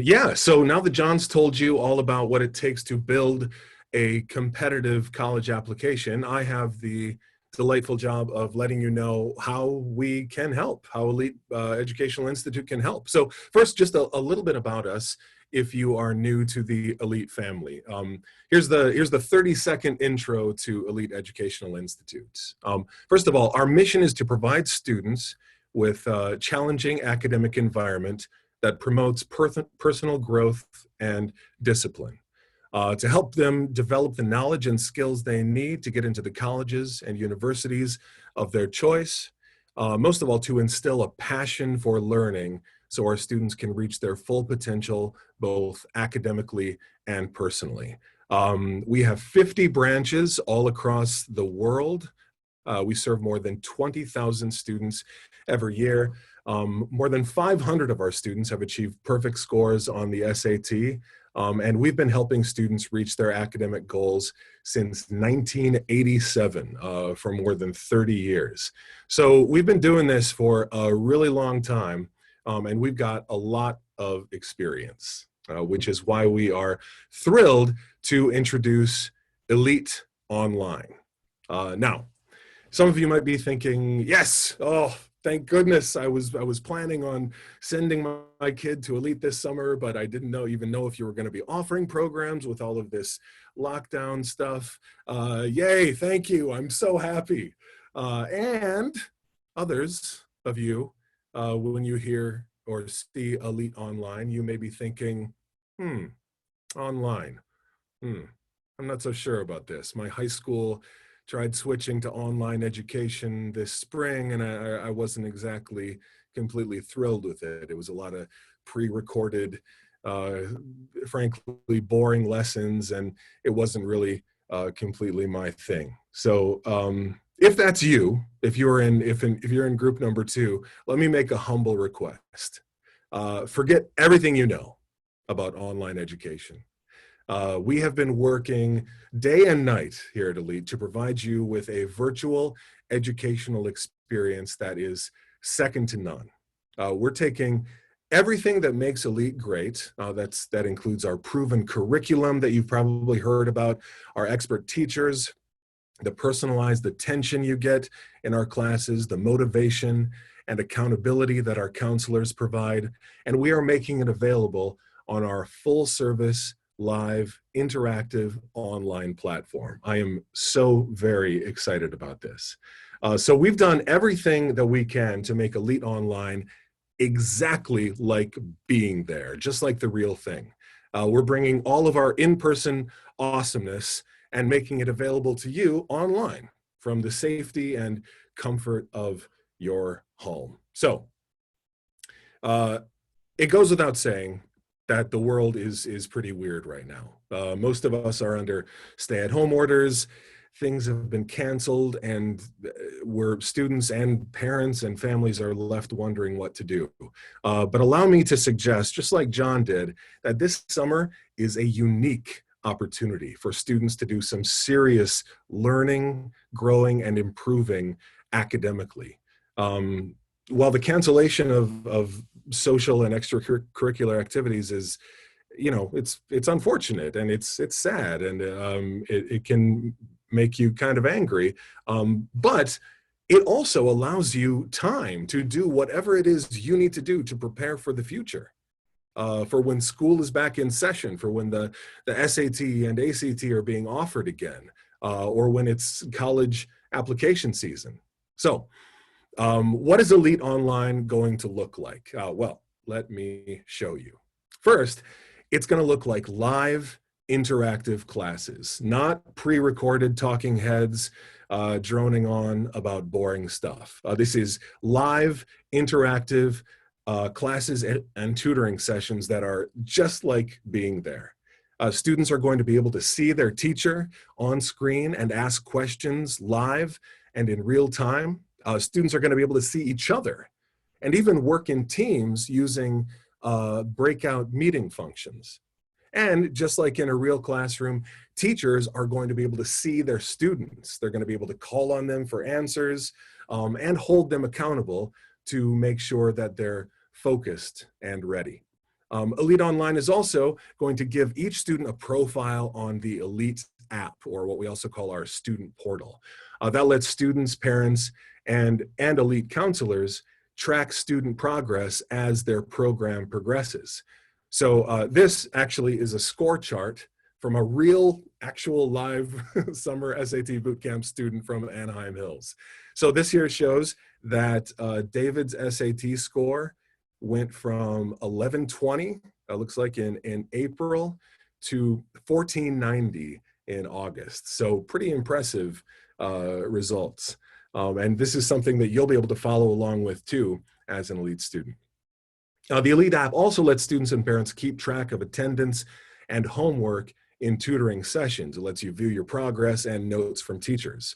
Yeah, so now that John's told you all about what it takes to build a competitive college application, I have the delightful job of letting you know how we can help, how Elite Educational Institute can help. So first, just a little bit about us if you are new to the Elite family. Here's the 30-second intro to Elite Educational Institute. First of all, our mission is to provide students with a challenging academic environment that promotes personal growth and discipline, to help them develop the knowledge and skills they need to get into the colleges and universities of their choice. Most of all, to instill a passion for learning so our students can reach their full potential, both academically and personally. We have 50 branches all across the world. We serve more than 20,000 students every year. More than 500 of our students have achieved perfect scores on the SAT. And we've been helping students reach their academic goals since 1987, for more than 30 years. So we've been doing this for a really long time, and we've got a lot of experience, which is why we are thrilled to introduce Elite Online. Now, some of you might be thinking, yes, oh, thank goodness. I was planning on sending my kid to Elite this summer, but I didn't even know if you were going to be offering programs with all of this lockdown stuff. Yay, thank you. I'm so happy. And others of you, when you hear or see Elite Online, you may be thinking, online. I'm not so sure about this. My high school tried switching to online education this spring, and I wasn't exactly completely thrilled with it. It was a lot of pre-recorded, frankly, boring lessons, and it wasn't really completely my thing. So if that's you, if you're in group number 2, let me make a humble request. Forget everything you know about online education. We have been working day and night here at Elite to provide you with a virtual educational experience that is second to none. We're taking everything that makes Elite great. That includes our proven curriculum that you've probably heard about, our expert teachers, the personalized attention you get in our classes, the motivation and accountability that our counselors provide. And we are making it available on our full service, live, interactive online platform. I am so very excited about this. So we've done everything that we can to make Elite Online exactly like being there, just like the real thing. We're bringing all of our in-person awesomeness and making it available to you online from the safety and comfort of your home. So it goes without saying that the world is pretty weird right now. Most of us are under stay-at-home orders. Things have been canceled, and where students and parents and families are left wondering what to do. But allow me to suggest, just like John did, that this summer is a unique opportunity for students to do some serious learning, growing, and improving academically. While the cancellation of social and extracurricular activities is, you know, it's unfortunate and it's sad, and it can make you kind of angry, but it also allows you time to do whatever it is you need to do to prepare for the future. For when school is back in session, for when the SAT and ACT are being offered again, or when it's college application season. So what is Elite Online going to look like? Well, let me show you. First, it's going to look like live interactive classes, not pre-recorded talking heads droning on about boring stuff. This is live interactive classes and tutoring sessions that are just like being there. Students are going to be able to see their teacher on screen and ask questions live and in real time. Students are going to be able to see each other and even work in teams using breakout meeting functions. And just like in a real classroom, teachers are going to be able to see their students. They're going to be able to call on them for answers and hold them accountable to make sure that they're focused and ready. Elite Online is also going to give each student a profile on the Elite app, or what we also call our student portal. That lets students, parents, and Elite counselors track student progress as their program progresses. So this actually is a score chart from a real, actual live summer SAT bootcamp student from Anaheim Hills. So this here shows that David's SAT score went from 1120, looks like in April, to 1490 in August. So pretty impressive results. And this is something that you'll be able to follow along with too as an Elite student. The Elite app also lets students and parents keep track of attendance and homework in tutoring sessions. It lets you view your progress and notes from teachers.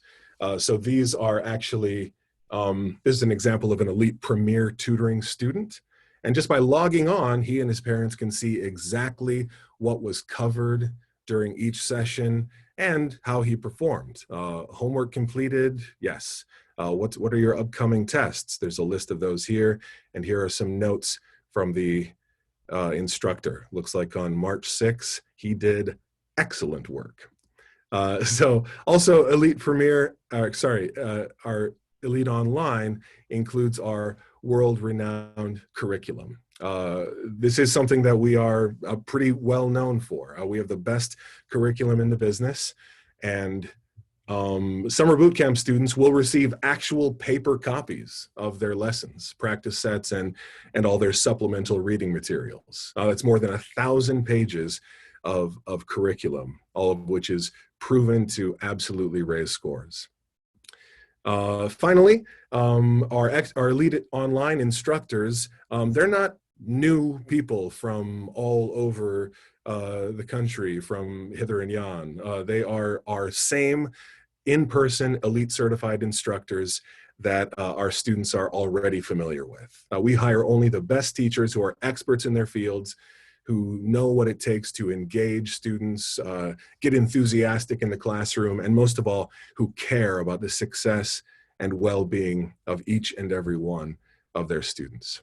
So these are actually, this is an example of an Elite Premier tutoring student. And just by logging on, he and his parents can see exactly what was covered during each session and how he performed. Homework completed, yes. What are your upcoming tests? There's a list of those here, and here are some notes from the instructor. Looks like on March 6th, he did excellent work. So also Elite Premier, our Elite Online includes our world-renowned curriculum. This is something that we are pretty well known for. We have the best curriculum in the business, and summer bootcamp students will receive actual paper copies of their lessons, practice sets, and all their supplemental reading materials. That's more than 1,000 pages of curriculum, all of which is proven to absolutely raise scores. Finally, our Elite Online instructors, they're not new people from all over the country, from hither and yon. They are our same in-person Elite certified instructors that our students are already familiar with. We hire only the best teachers who are experts in their fields, who know what it takes to engage students, get enthusiastic in the classroom, and most of all, who care about the success and well-being of each and every one of their students.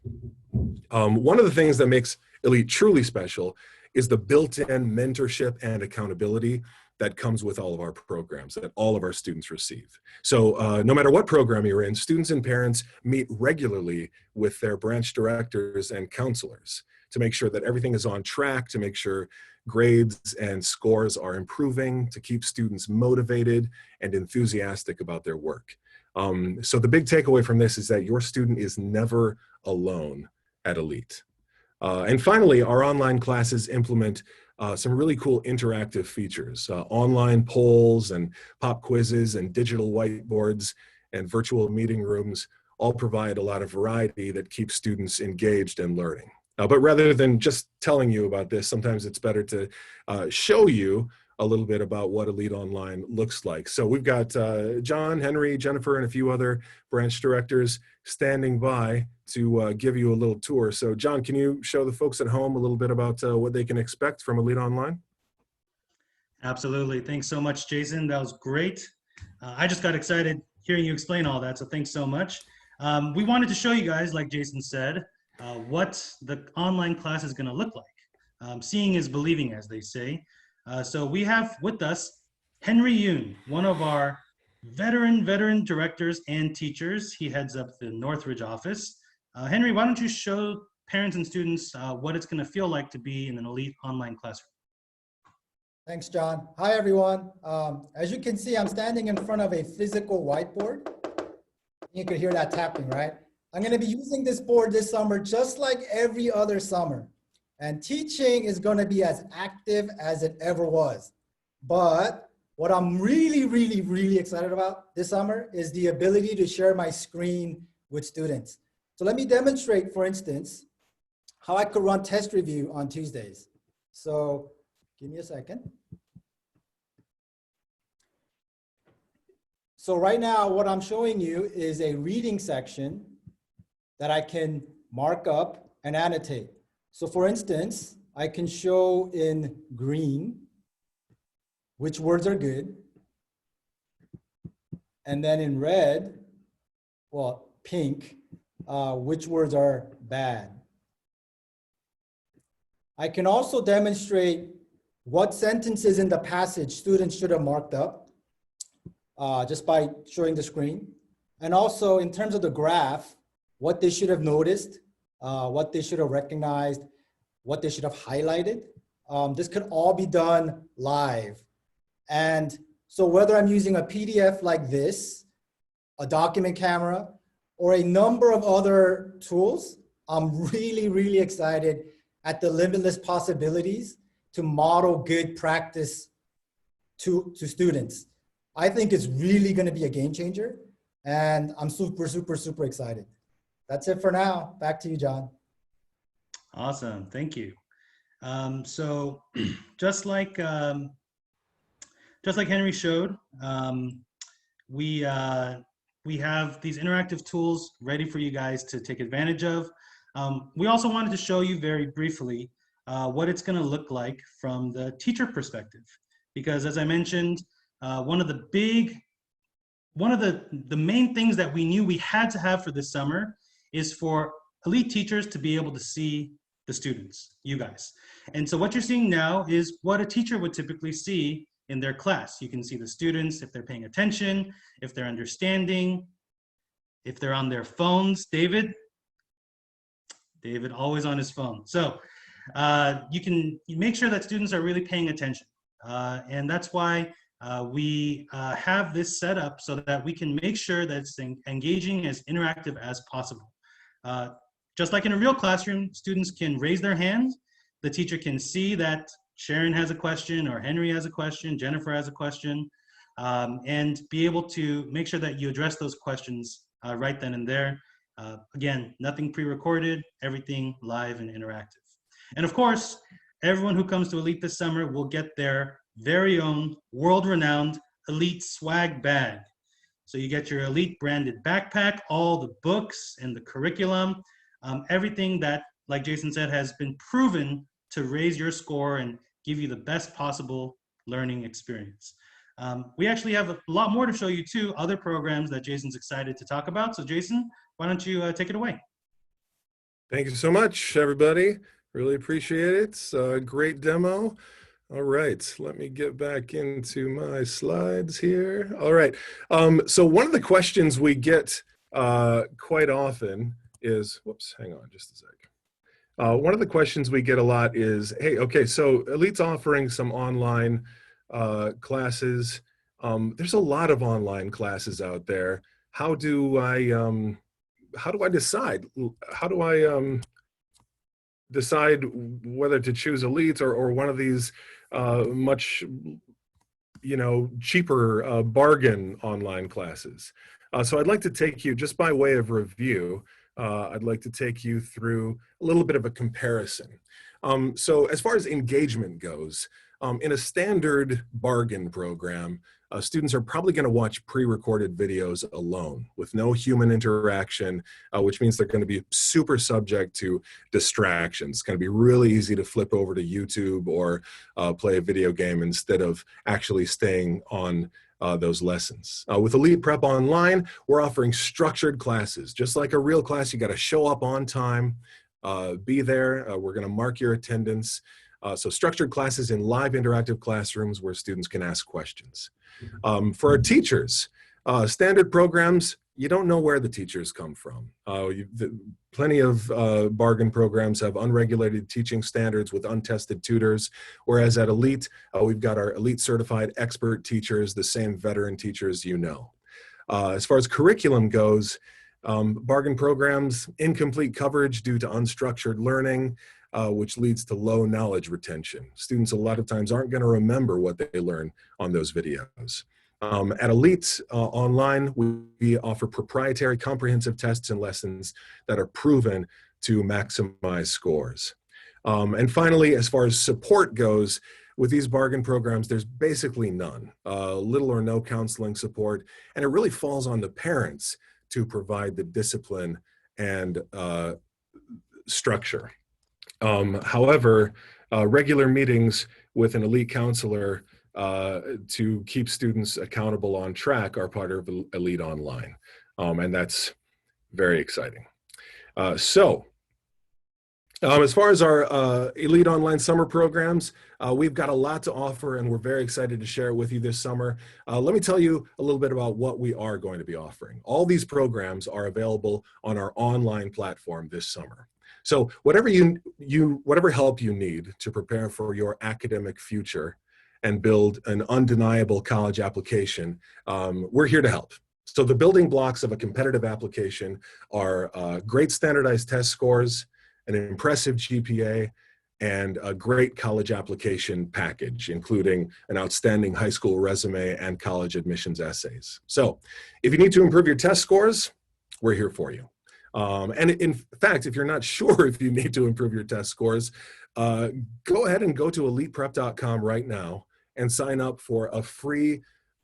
One of the things that makes Elite truly special is the built-in mentorship and accountability that comes with all of our programs that all of our students receive. So no matter what program you're in, students and parents meet regularly with their branch directors and counselors to make sure that everything is on track, to make sure grades and scores are improving, to keep students motivated and enthusiastic about their work. So the big takeaway from this is that your student is never alone at Elite. And finally, our online classes implement some really cool interactive features, online polls and pop quizzes and digital whiteboards and virtual meeting rooms all provide a lot of variety that keeps students engaged and learning. But rather than just telling you about this, sometimes it's better to show you a little bit about what Elite Online looks like. So we've got John, Henry, Jennifer, and a few other branch directors standing by to give you a little tour. So John, can you show the folks at home a little bit about what they can expect from Elite Online? Absolutely. Thanks so much, Jason. That was great. I just got excited hearing you explain all that, so thanks so much. We wanted to show you guys, like Jason said, what the online class is going to look like. Seeing is believing, as they say. So we have with us Henry Yoon, one of our veteran directors and teachers. He heads up the Northridge office. Henry, why don't you show parents and students what it's going to feel like to be in an Elite online classroom? Thanks, John. Hi, everyone. As you can see, I'm standing in front of a physical whiteboard. You could hear that tapping, right? I'm going to be using this board this summer just like every other summer. And teaching is going to be as active as it ever was. But what I'm really excited about this summer is the ability to share my screen with students. So let me demonstrate, for instance, how I could run test review on Tuesdays. So give me a second. So right now, what I'm showing you is a reading section that I can mark up and annotate. So for instance, I can show in green which words are good, and then in red, well, pink, which words are bad. I can also demonstrate what sentences in the passage students should have marked up just by showing the screen. And also in terms of the graph, what they should have noticed, what they should have recognized, what they should have highlighted. This could all be done live. And so whether I'm using a PDF like this, a document camera, or a number of other tools, I'm really excited at the limitless possibilities to model good practice to students. I think it's really going to be a game changer, and I'm super excited. That's it for now. Back to you, John. Awesome, thank you. So just like Henry showed, we have these interactive tools ready for you guys to take advantage of. We also wanted to show you very briefly what it's going to look like from the teacher perspective, because as I mentioned, one of the main things that we knew we had to have for this summer is for Elite teachers to be able to see the students, you guys. And so what you're seeing now is what a teacher would typically see in their class. You can see the students, if they're paying attention, if they're understanding, if they're on their phones. David always on his phone. So you can make sure that students are really paying attention. And that's why we have this set up so that we can make sure that it's engaging, as interactive as possible. Just like in a real classroom, students can raise their hand. The teacher can see that Sharon has a question, or Henry has a question, Jennifer has a question, and be able to make sure that you address those questions right then and there. Again, nothing pre-recorded, everything live and interactive. And of course, everyone who comes to Elite this summer will get their very own world-renowned Elite swag bag. So you get your Elite branded backpack, all the books and the curriculum, everything that, like Jason said, has been proven to raise your score and give you the best possible learning experience. We actually have a lot more to show you too, other programs that Jason's excited to talk about. So Jason, why don't you take it away? Thank you so much, everybody. Really appreciate it. Great demo. All right, let me get back into my slides here. All right, so one of the questions we get quite often is, whoops, hang on just a sec. One of the questions we get a lot is, hey, okay, so Elite's offering some online classes. There's a lot of online classes out there. How do I decide? How do I decide whether to choose Elite or one of these much, cheaper bargain online classes? So I'd like to take you, just by way of review, I'd like to take you through a little bit of a comparison. So as far as engagement goes, in a standard bargain program, students are probably going to watch pre-recorded videos alone with no human interaction, which means they're going to be super subject to distractions. It's going to be really easy to flip over to YouTube or play a video game instead of actually staying on those lessons. With Elite Prep Online, we're offering structured classes. Just like a real class, you got to show up on time, be there. We're going to mark your attendance. So structured classes in live interactive classrooms where students can ask questions. For our teachers, standard programs, you don't know where the teachers come from. Plenty of bargain programs have unregulated teaching standards with untested tutors, whereas at Elite, we've got our Elite certified expert teachers, the same veteran teachers you know. As far as curriculum goes, bargain programs, incomplete coverage due to unstructured learning, which leads to low knowledge retention. Students a lot of times aren't going to remember what they learn on those videos. At Elite Online, we offer proprietary comprehensive tests and lessons that are proven to maximize scores. And finally, as far as support goes, with these bargain programs, there's basically none, little or no counseling support, and it really falls on the parents to provide the discipline and structure. However, regular meetings with an Elite counselor to keep students accountable on track are part of Elite Online, and that's very exciting. As far as our Elite Online summer programs, we've got a lot to offer, and we're very excited to share it with you this summer. Let me tell you a little bit about what we are going to be offering. All these programs are available on our online platform this summer. So whatever whatever help you need to prepare for your academic future and build an undeniable college application, we're here to help. So the building blocks of a competitive application are great standardized test scores, an impressive GPA, and a great college application package, including an outstanding high school resume and college admissions essays. So if you need to improve your test scores, we're here for you. And in fact, if you're not sure if you need to improve your test scores, go ahead and go to eliteprep.com right now and sign up for a free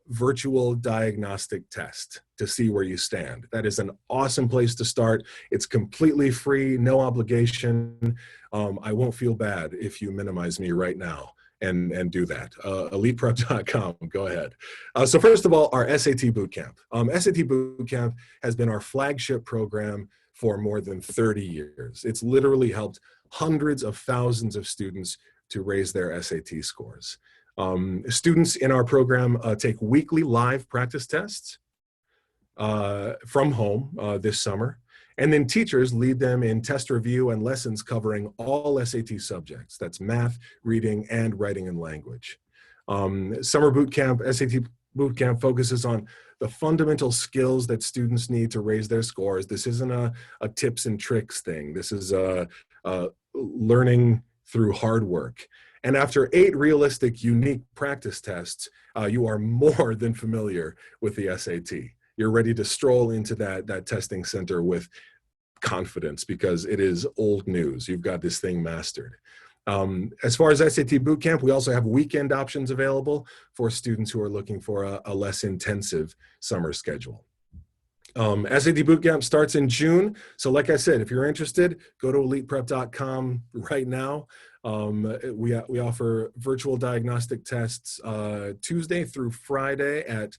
virtual diagnostic test to see where you stand. That is an awesome place to start. It's completely free, no obligation. I won't feel bad if you minimize me right now and do that. eliteprep.com, go ahead. So first of all, our SAT Bootcamp. SAT Bootcamp has been our flagship program for more than 30 years. It's literally helped hundreds of thousands of students to raise their SAT scores. Students in our program take weekly live practice tests from home this summer, and then teachers lead them in test review and lessons covering all SAT subjects. That's math, reading, and writing and language. Summer Bootcamp, SAT Bootcamp focuses on the fundamental skills that students need to raise their scores. This isn't a tips and tricks thing. This is learning through hard work. And after 8 realistic, unique practice tests, you are more than familiar with the SAT. You're ready to stroll into that testing center with confidence because it is old news. You've got this thing mastered. As far as SAT Bootcamp, we also have weekend options available for students who are looking for a less intensive summer schedule. SAT Bootcamp starts in June. So like I said, if you're interested, go to eliteprep.com right now. We offer virtual diagnostic tests Tuesday through Friday at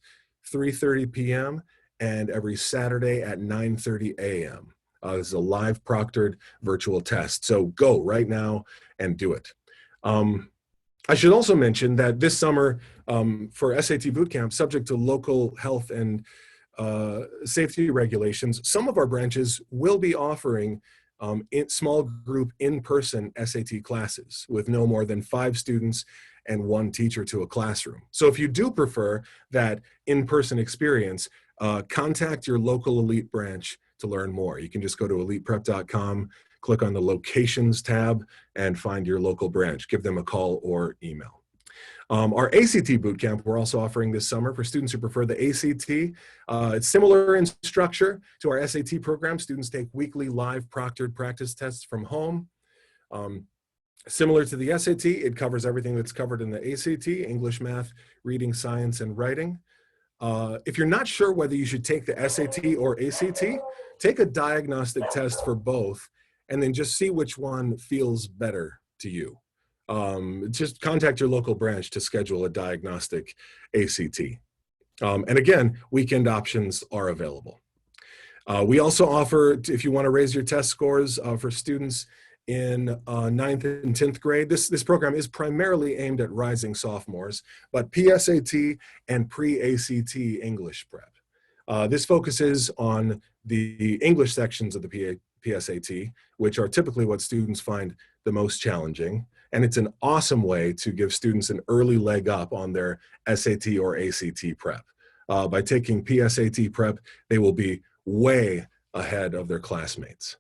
3:30 p.m. and every Saturday at 9:30 a.m. This is a live proctored virtual test. So go right now and do it. I should also mention that this summer for SAT Bootcamp, subject to local health and safety regulations, some of our branches will be offering small group in-person SAT classes with no more than 5 students and 1 teacher to a classroom. So if you do prefer that in-person experience, contact your local elite branch to learn more. You can just go to eliteprep.com, click on the locations tab, and find your local branch. Give them a call or email. Our ACT bootcamp we're also offering this summer for students who prefer the ACT. It's similar in structure to our SAT program. Students take weekly live proctored practice tests from home. Similar to the SAT, it covers everything that's covered in the ACT: English, math, reading, science, and writing. If you're not sure whether you should take the SAT or ACT, take a diagnostic test for both and then just see which one feels better to you. Just contact your local branch to schedule a diagnostic ACT. And again, weekend options are available. We also offer, if you want to raise your test scores for students in 9th and 10th grade, this program is primarily aimed at rising sophomores, but PSAT and pre-ACT English prep. This focuses on the English sections of the PSAT, which are typically what students find the most challenging. And it's an awesome way to give students an early leg up on their SAT or ACT prep. By taking PSAT prep, they will be way ahead of their classmates.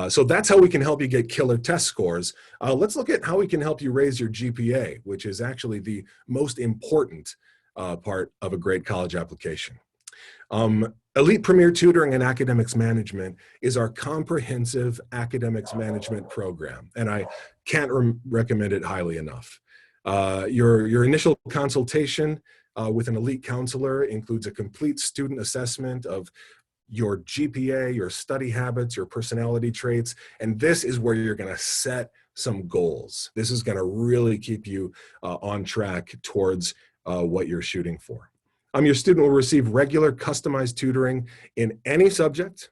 So that's how we can help you get killer test scores. Let's look at how we can help you raise your GPA, which is actually the most important part of a great college application. Elite Premier Tutoring and Academics Management is our comprehensive academics management program, and I can't recommend it highly enough. Your initial consultation with an elite counselor includes a complete student assessment of your GPA, your study habits, your personality traits, and this is where you're going to set some goals. This is going to really keep you on track towards what you're shooting for. Your student will receive regular customized tutoring in any subject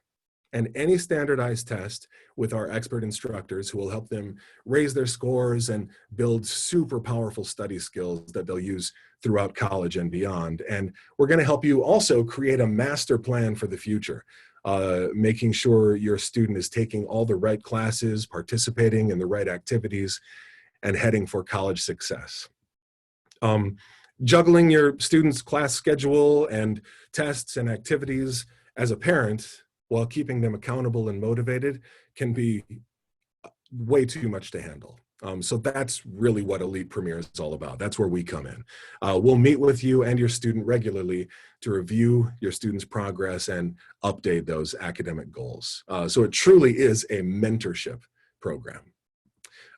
and any standardized test with our expert instructors who will help them raise their scores and build super powerful study skills that they'll use throughout college and beyond. And we're going to help you also create a master plan for the future, making sure your student is taking all the right classes, participating in the right activities, and heading for college success. Juggling your student's class schedule and tests and activities as a parent while keeping them accountable and motivated can be way too much to handle. So that's really what Elite Premier is all about. That's where we come in. We'll meet with you and your student regularly to review your student's progress and update those academic goals. So it truly is a mentorship program.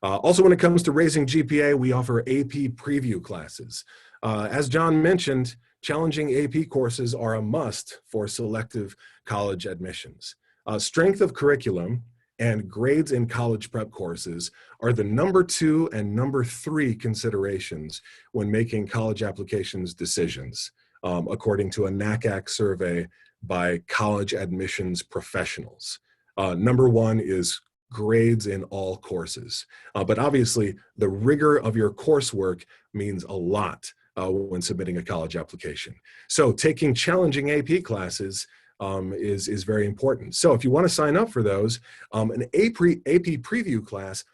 Also, when it comes to raising GPA, we offer AP preview classes. As John mentioned, challenging AP courses are a must for selective college admissions. Strength of curriculum and grades in college prep courses are the #2 and #3 considerations when making college applications decisions, according to a Nakka survey by college admissions professionals. #1 is grades in all courses. But obviously, the rigor of your coursework means a lot when submitting a college application. So taking challenging AP classes is very important. So if you want to sign up for those, an AP preview class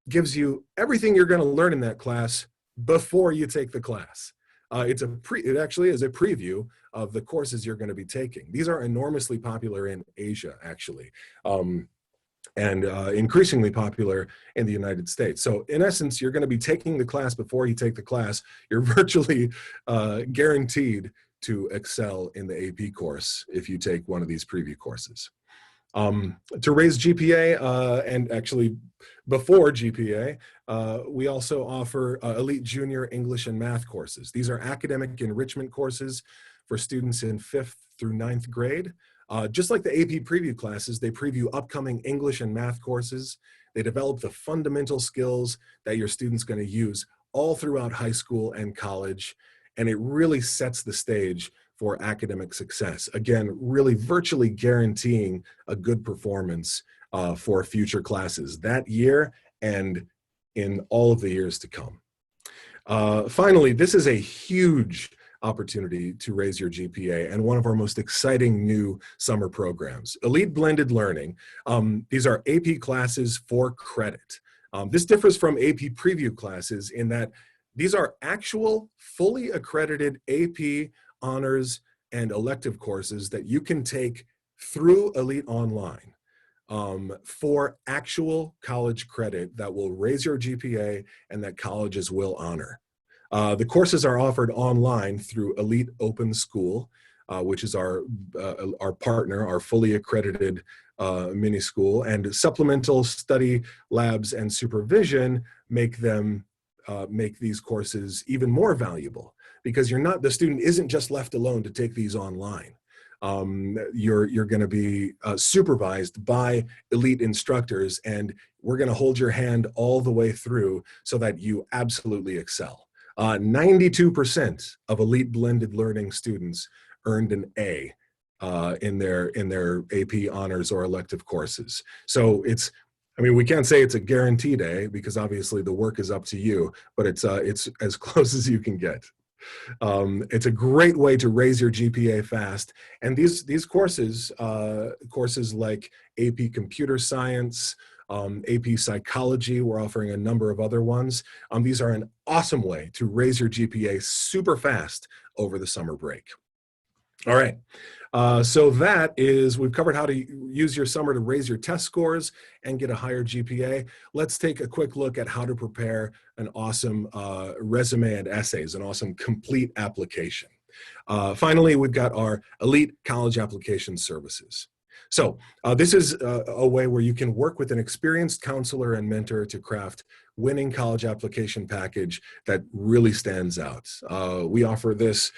gives you everything you're going to learn in that class before you take the class. It actually is a preview of the courses you're going to be taking. These are enormously popular in Asia, actually. And increasingly popular in the United States. So in essence, you're going to be taking the class before you take the class. You're virtually guaranteed to excel in the AP course if you take one of these preview courses. To raise GPA, and actually before GPA, we also offer Elite Junior English and Math courses. These are academic enrichment courses for students in 5th through 9th grade. Just like the AP preview classes, they preview upcoming English and math courses. They develop the fundamental skills that your student's going to use all throughout high school and college, and it really sets the stage for academic success. Again, really virtually guaranteeing a good performance for future classes that year and in all of the years to come. Finally, this is a huge opportunity to raise your GPA and one of our most exciting new summer programs, Elite Blended Learning. These are AP classes for credit. This differs from AP preview classes in that these are actual fully accredited AP, honors, and elective courses that you can take through Elite Online for actual college credit that will raise your GPA and that colleges will honor. The courses are offered online through Elite Open School, which is our partner, our fully accredited mini school, and supplemental study labs and supervision make these courses even more valuable, because the student isn't just left alone to take these online. You're going to be supervised by elite instructors, and we're going to hold your hand all the way through so that you absolutely excel. 92% of Elite Blended Learning students earned an A in their AP honors or elective courses. So we can't say it's a guaranteed A, because obviously the work is up to you, but it's as close as you can get. It's a great way to raise your GPA fast. And these courses like AP Computer Science, AP Psychology, we're offering a number of other ones. These are an awesome way to raise your GPA super fast over the summer break. All right, so we've covered how to use your summer to raise your test scores and get a higher GPA. Let's take a quick look at how to prepare an awesome resume and essays, an awesome complete application. Finally, we've got our Elite College Application Services. So this is a way where you can work with an experienced counselor and mentor to craft winning college application package that really stands out. We offer this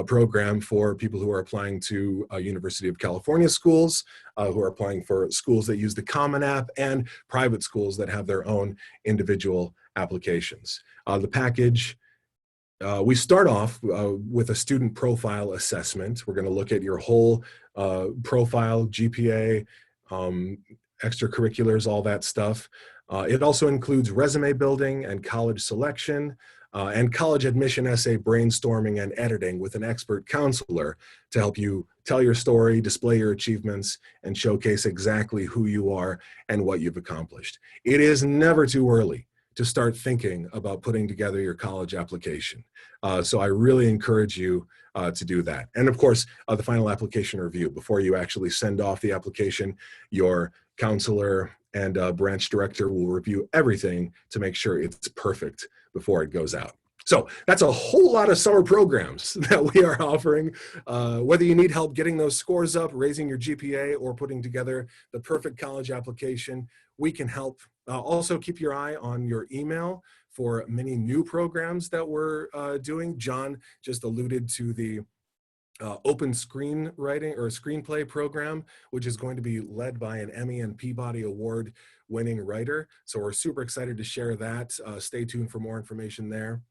program for people who are applying to University of California schools, who are applying for schools that use the Common App, and private schools that have their own individual applications. The package, we start off with a student profile assessment. We're going to look at your whole profile, GPA, extracurriculars, all that stuff. It also includes resume building and college selection, and college admission essay brainstorming and editing with an expert counselor to help you tell your story, display your achievements, and showcase exactly who you are and what you've accomplished. It is never too early to start thinking about putting together your college application. So I really encourage you to do that. And of course, the final application review. Before you actually send off the application, your counselor and branch director will review everything to make sure it's perfect before it goes out. So that's a whole lot of summer programs that we are offering. Whether you need help getting those scores up, raising your GPA, or putting together the perfect college application, we can help. Also, keep your eye on your email for many new programs that we're doing. John just alluded to the open screenwriting or screenplay program, which is going to be led by an Emmy and Peabody Award winning writer. So we're super excited to share that. Stay tuned for more information there.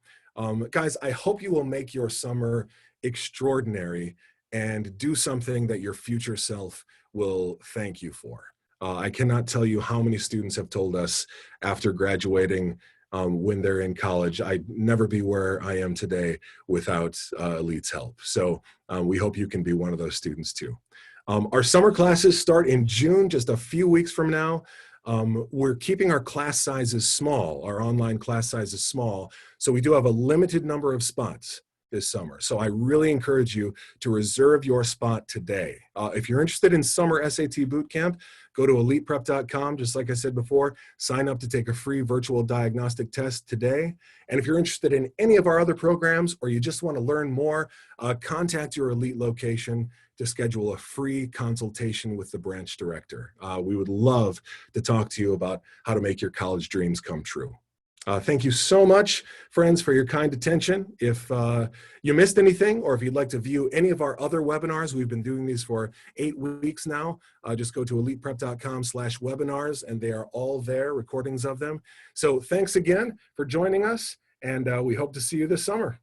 Guys, I hope you will make your summer extraordinary and do something that your future self will thank you for. I cannot tell you how many students have told us after graduating when they're in college, I'd never be where I am today without Elite's help. So we hope you can be one of those students too. Our summer classes start in June, just a few weeks from now. We're keeping our class sizes small, our online class sizes small, so we do have a limited number of spots this summer. So I really encourage you to reserve your spot today. If you're interested in summer SAT bootcamp, go to eliteprep.com, just like I said before, sign up to take a free virtual diagnostic test today. And if you're interested in any of our other programs, or you just want to learn more, contact your Elite location to schedule a free consultation with the branch director. We would love to talk to you about how to make your college dreams come true. Thank you so much, friends, for your kind attention. If you missed anything, or if you'd like to view any of our other webinars, we've been doing these for 8 weeks now, just go to eliteprep.com/webinars, and they are all there, recordings of them. So thanks again for joining us, and we hope to see you this summer.